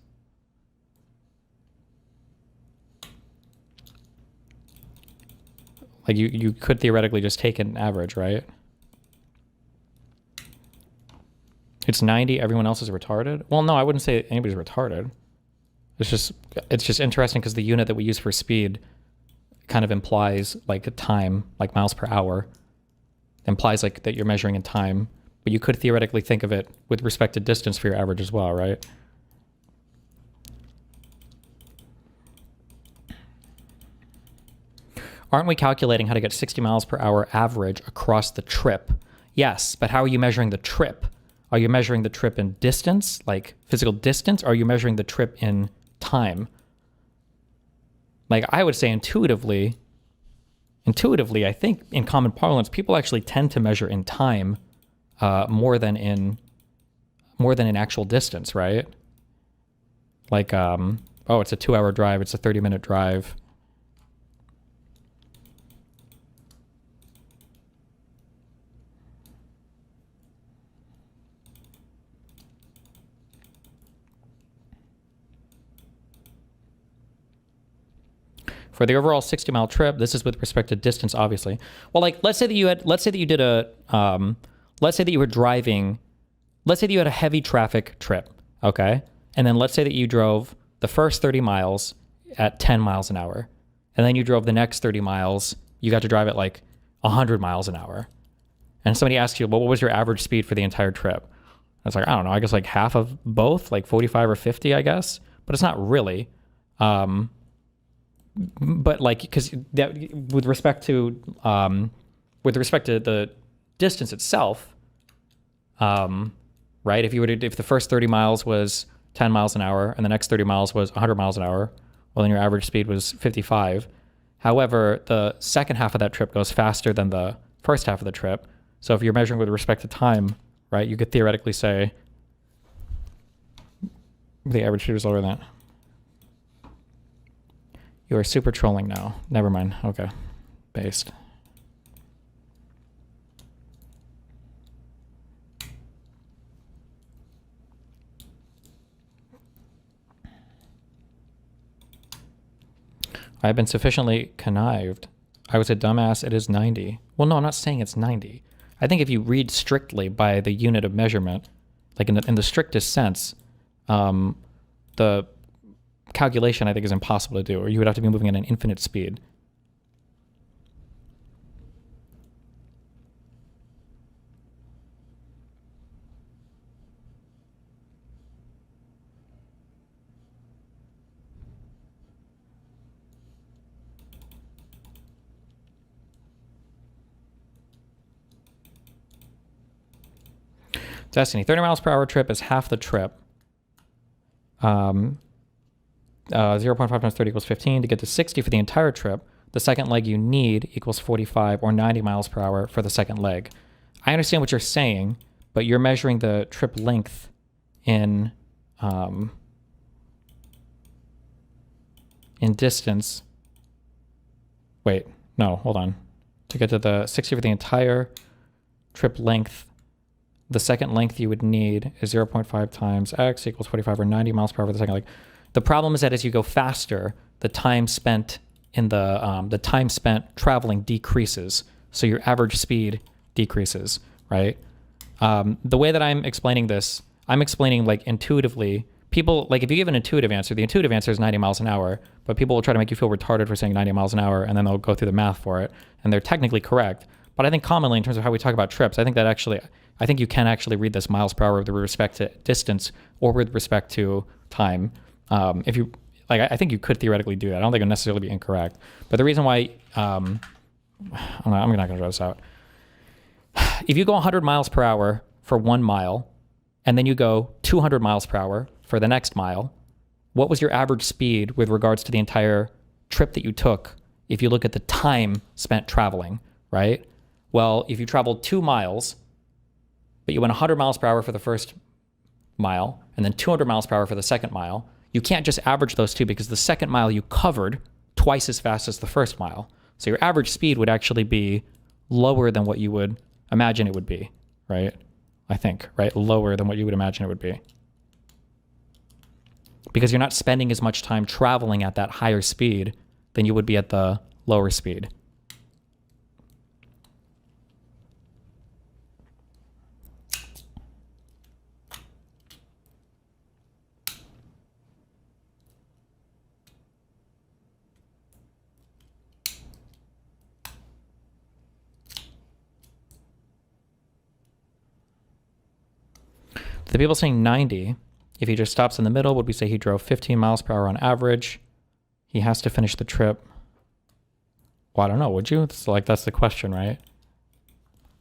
like you could theoretically just take an average, right? It's 90, everyone else is retarded? Well, no, I wouldn't say anybody's retarded. It's just interesting because the unit that we use for speed kind of implies like a time, like miles per hour. It implies like that you're measuring in time, but you could theoretically think of it with respect to distance for your average as well, right? Aren't we calculating how to get 60 miles per hour average across the trip? Yes, but how are you measuring the trip? Are you measuring the trip in distance, like physical distance? Or are you measuring the trip in time? Like I would say intuitively, I think in common parlance, people actually tend to measure in time more than in actual distance, right? Like, oh, it's a 2-hour drive. It's a 30-minute drive. For the overall 60-mile trip, this is with respect to distance, obviously. Well, like, let's say that you were driving, let's say that you had a heavy traffic trip, okay? And then let's say that you drove the first 30 miles at 10 miles an hour. And then you drove the next 30 miles, you got to drive at like 100 miles an hour. And somebody asks you, well, what was your average speed for the entire trip? I was like, I don't know, I guess like half of both, like 45 or 50, I guess. But it's not really. But like, because that with respect to the distance itself, right? If the first 30 miles was 10 miles an hour and the next 30 miles was 100 miles an hour, well, then your average speed was 55. However, the second half of that trip goes faster than the first half of the trip. So if you're measuring with respect to time, right, you could theoretically say the average speed was lower than that. You are super trolling now. Never mind. Okay. Based. I have been sufficiently connived. I was a dumbass. It is 90. Well, no, I'm not saying it's 90. I think if you read strictly by the unit of measurement, like in the strictest sense, the calculation I think is impossible to do, or you would have to be moving at an infinite speed. Destiny, 30 miles per hour trip is half the trip. 0.5 times 30 equals 15. To get to 60 for the entire trip, the second leg you need equals 45 or 90 miles per hour for the second leg. I understand what you're saying, but you're measuring the trip length in distance. Wait, no, hold on. To get to the 60 for the entire trip length, the second length you would need is 0.5 times x equals 45 or 90 miles per hour for the second leg. The problem is that as you go faster, the time spent in the time spent traveling decreases, so your average speed decreases, right? The way that I'm explaining this, I'm explaining like intuitively. People, like if you give an intuitive answer, the intuitive answer is 90 miles an hour, but people will try to make you feel retarded for saying 90 miles an hour, and then they'll go through the math for it, and they're technically correct. But I think commonly in terms of how we talk about trips, I think you can actually read this miles per hour with respect to distance or with respect to time. If you like, I think you could theoretically do that. I don't think it would necessarily be incorrect. But the reason why, I'm not going to draw this out. If you go 100 miles per hour for 1 mile, and then you go 200 miles per hour for the next mile, what was your average speed with regards to the entire trip that you took if you look at the time spent traveling, right? Well, if you traveled 2 miles, but you went 100 miles per hour for the first mile, and then 200 miles per hour for the second mile, you can't just average those two because the second mile you covered twice as fast as the first mile. So your average speed would actually be lower than what you would imagine it would be, right? I think, right? Lower than what you would imagine it would be. Because you're not spending as much time traveling at that higher speed than you would be at the lower speed. The people saying 90, if he just stops in the middle, would we say he drove 15 miles per hour on average? He has to finish the trip. Well, I don't know. Would you? It's like, that's the question, right?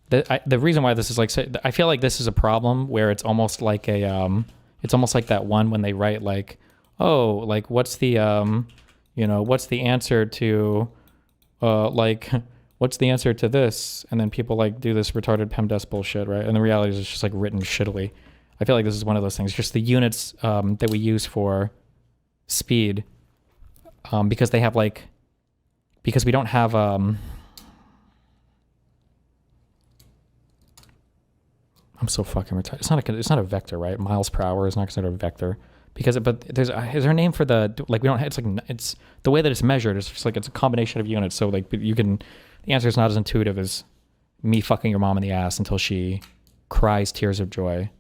The reason why this is like, I feel like this is a problem where it's almost like it's almost like that one when they write like, oh, like what's the, what's the answer to, what's the answer to this? And then people like do this retarded PEMDAS bullshit, right? And the reality is it's just like written shittily. I feel like this is one of those things. Just the units that we use for speed, because they have like, because we don't have I'm so fucking retarded. It's not a vector, right? Miles per hour is not considered a vector because but is there a name for the like we don't it's the way that it's measured is just like it's a combination of units. So like the answer is not as intuitive as me fucking your mom in the ass until she cries tears of joy.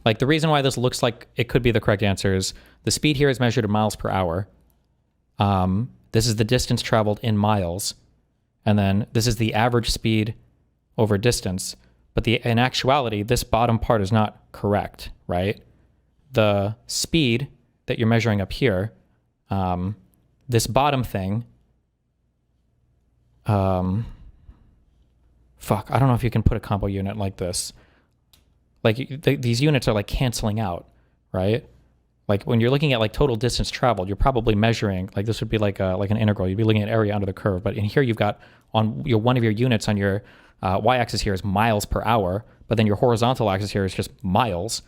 Like the reason why this looks like it could be the correct answer is the speed here is measured in miles per hour. This is the distance traveled in miles. And then this is the average speed over distance. But in actuality, this bottom part is not correct, right? The speed that you're measuring up here, this bottom thing, fuck, I don't know if you can put a combo unit like this. Like these units are like canceling out, right? Like when you're looking at like total distance traveled, you're probably measuring, like this would be like an integral. You'd be looking at area under the curve. But in here you've got on your one of your units on your y-axis here is miles per hour, but then your horizontal axis here is just miles.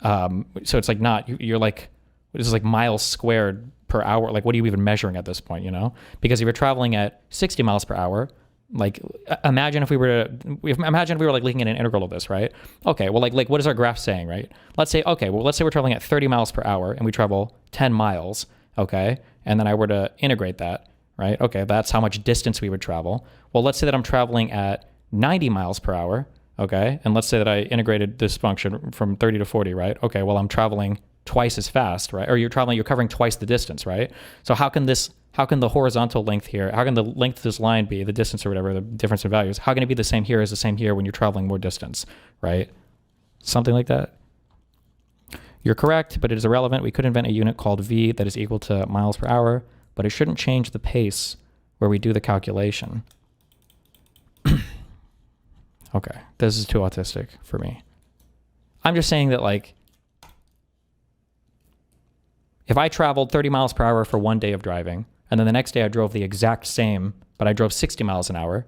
So it's like not, you're like, this is like miles squared per hour. Like what are you even measuring at this point, you know? Because if you're traveling at 60 miles per hour, like imagine if we were like looking at an integral of this, right? Okay, well like what is our graph saying, right? Let's say we're traveling at 30 miles per hour and we travel 10 miles, okay? And then I were to integrate that, right? Okay, that's how much distance we would travel. Well, let's say that I'm traveling at 90 miles per hour, okay? And let's say that I integrated this function from 30 to 40, right? Okay, well I'm traveling twice as fast, right? Or you're covering twice the distance, right? So how can the horizontal length here, how can the length of this line be, the distance or whatever, the difference in values, how can it be the same here as the same here when you're traveling more distance, right? Something like that. You're correct, but it is irrelevant. We could invent a unit called V that is equal to miles per hour, but it shouldn't change the pace where we do the calculation. Okay, this is too autistic for me. I'm just saying that like, if I traveled 30 miles per hour for one day of driving, and then the next day I drove the exact same, but I drove 60 miles an hour,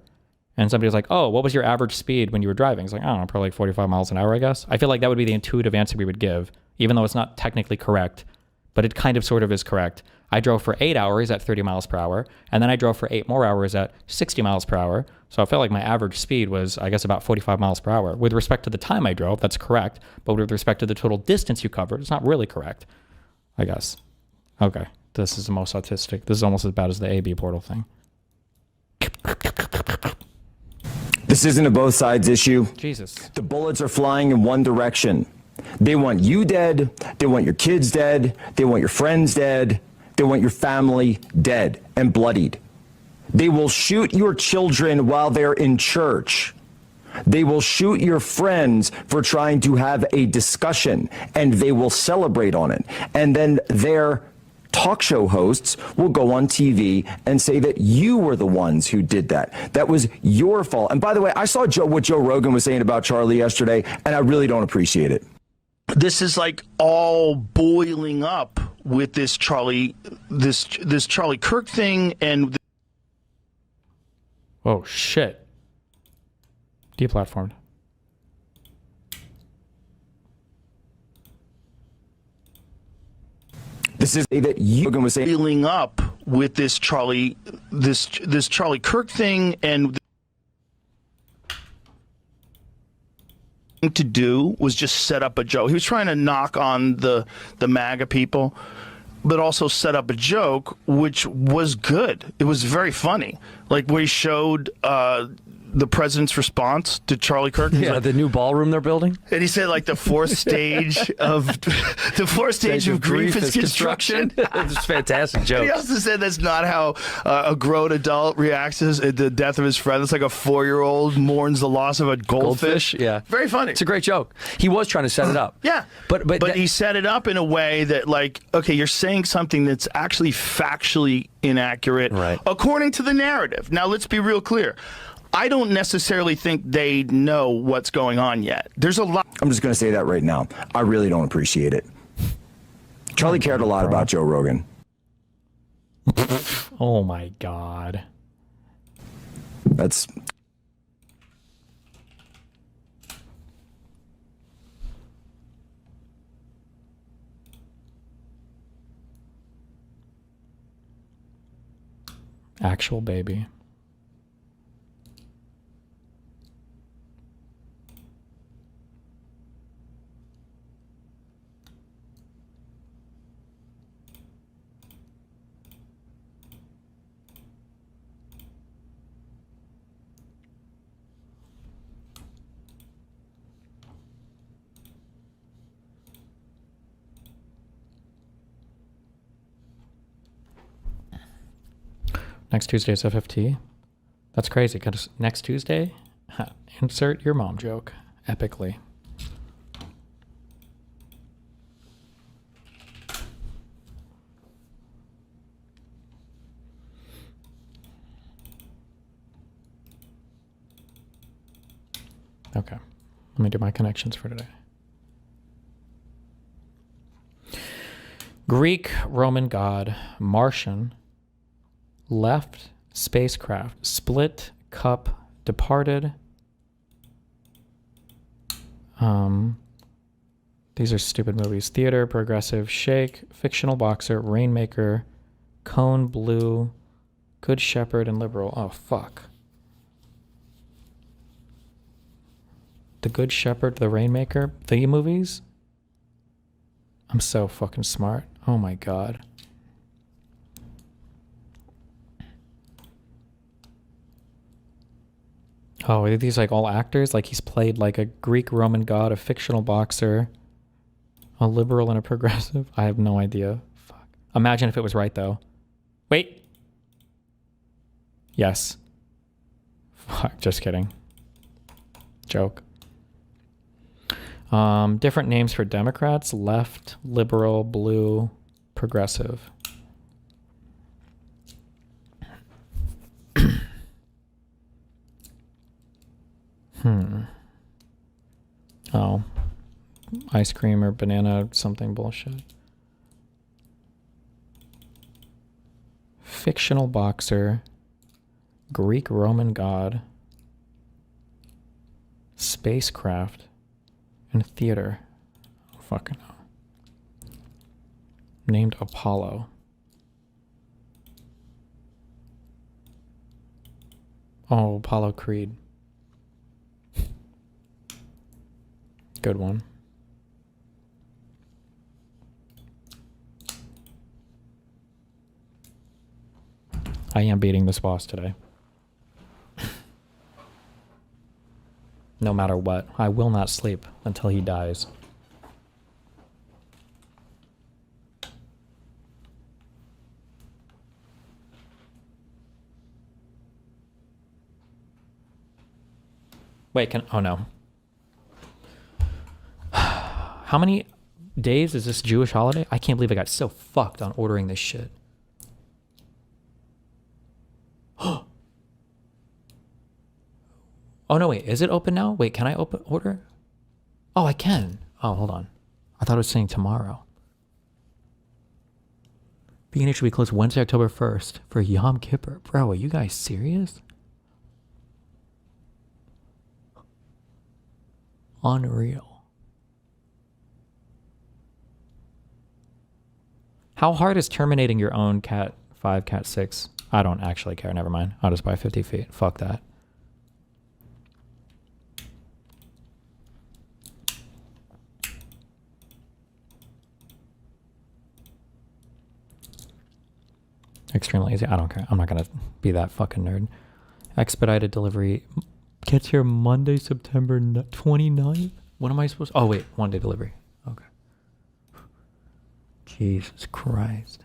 and somebody was like, oh, what was your average speed when you were driving? It's like, I don't know, probably like 45 miles an hour, I guess. I feel like that would be the intuitive answer we would give, even though it's not technically correct, but it kind of sort of is correct. I drove for 8 hours at 30 miles per hour, and then I drove for 8 more hours at 60 miles per hour. So I felt like my average speed was, I guess, about 45 miles per hour. With respect to the time I drove, that's correct, but with respect to the total distance you covered, it's not really correct, I guess. Okay, this is the most autistic. This is almost as bad as the AB portal thing. This isn't a both sides issue. Jesus. The bullets are flying in one direction. They want you dead. They want your kids dead. They want your friends dead. They want your family dead and bloodied. They will shoot your children while they're in church. They will shoot your friends for trying to have a discussion, and they will celebrate on it. And then their talk show hosts will go on TV and say that you were the ones who did that. That was your fault. And by the way, I saw what Joe Rogan was saying about Charlie yesterday, and I really don't appreciate it. This is like all boiling up with this Charlie Kirk thing and. Oh shit! Deplatformed. This is that you was saying. Boiling up with this Charlie Kirk thing and. To do was just set up a joke. He was trying to knock on the MAGA people, but also set up a joke, which was good. It was very funny. Like where he showed the president's response to Charlie Kirk? Yeah, the new ballroom they're building. And he said, like, the fourth stage of grief is construction. It's a fantastic joke. He also said that's not how a grown adult reacts to the death of his friend. It's like a 4-year-old mourns the loss of a goldfish. Yeah, very funny. It's a great joke. He was trying to set it up. Yeah, but he set it up in a way that, like, okay, you're saying something that's actually factually inaccurate, right, according to the narrative. Now, let's be real clear. I don't necessarily think they know what's going on yet. There's a lot. I'm just going to say that right now. I really don't appreciate it. Charlie cared a lot about Joe Rogan. Oh my God. That's... Actual baby. Next Tuesday is FFT. That's crazy because next Tuesday, insert your mom joke epically. Okay, let me do my connections for today. Greek, Roman god, Martian, left, spacecraft, split, cup, departed. These are stupid movies. Theater, progressive, shake, fictional boxer, rainmaker, cone, blue, good shepherd, and liberal. Oh, fuck. The Good Shepherd, the Rainmaker, the movies? I'm so fucking smart. Oh my God. Oh, are these like all actors? Like he's played like a Greek Roman god, a fictional boxer, a liberal and a progressive? I have no idea. Fuck. Imagine if it was right though. Wait. Yes. Fuck, just kidding. Joke. Different names for Democrats: left, liberal, blue, progressive. Oh. Ice cream or banana something bullshit. Fictional boxer. Greek Roman god. Spacecraft. And theater. Oh, fucking hell. Named Apollo. Oh, Apollo Creed. Good one. I am beating this boss today. No matter what, I will not sleep until he dies. Wait, oh no. How many days is this Jewish holiday? I can't believe I got so fucked on ordering this shit. Oh no, wait, is it open now? Wait, can I order? Oh, I can. Oh, hold on. I thought it was saying tomorrow. B&H will be closed Wednesday, October 1st for Yom Kippur. Bro, are you guys serious? Unreal. How hard is terminating your own Cat 5, Cat 6? I don't actually care. Never mind. I'll just buy 50 feet. Fuck that. Extremely easy. I don't care. I'm not going to be that fucking nerd. Expedited delivery. Gets here Monday, September 29th. What am I supposed to? Oh, wait. 1-day delivery. Okay. Jesus Christ.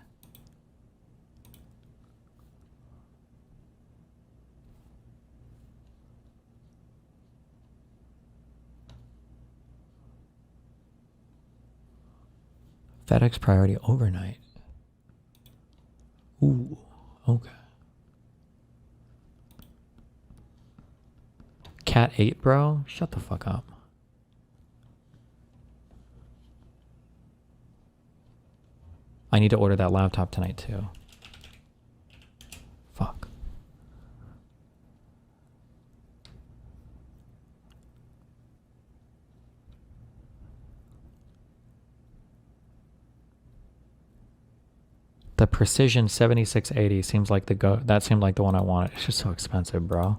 FedEx priority overnight. Ooh, okay. Cat 8, bro? Shut the fuck up. I need to order that laptop tonight, too. Fuck. The Precision 7680 seems like that seemed like the one I wanted. It's just so expensive, bro.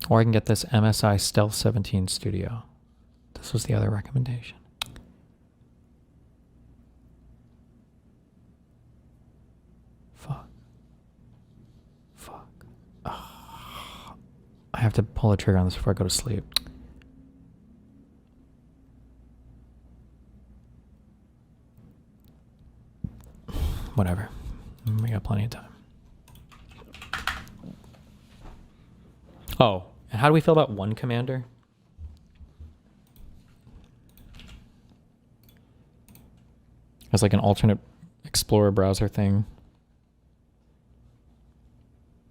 Or I can get this MSI Stealth 17 Studio. This was the other recommendation. Fuck. Fuck. I have to pull the trigger on this before I go to sleep. Whatever. We got plenty of time. Oh, and how do we feel about One Commander? As like an alternate Explorer browser thing.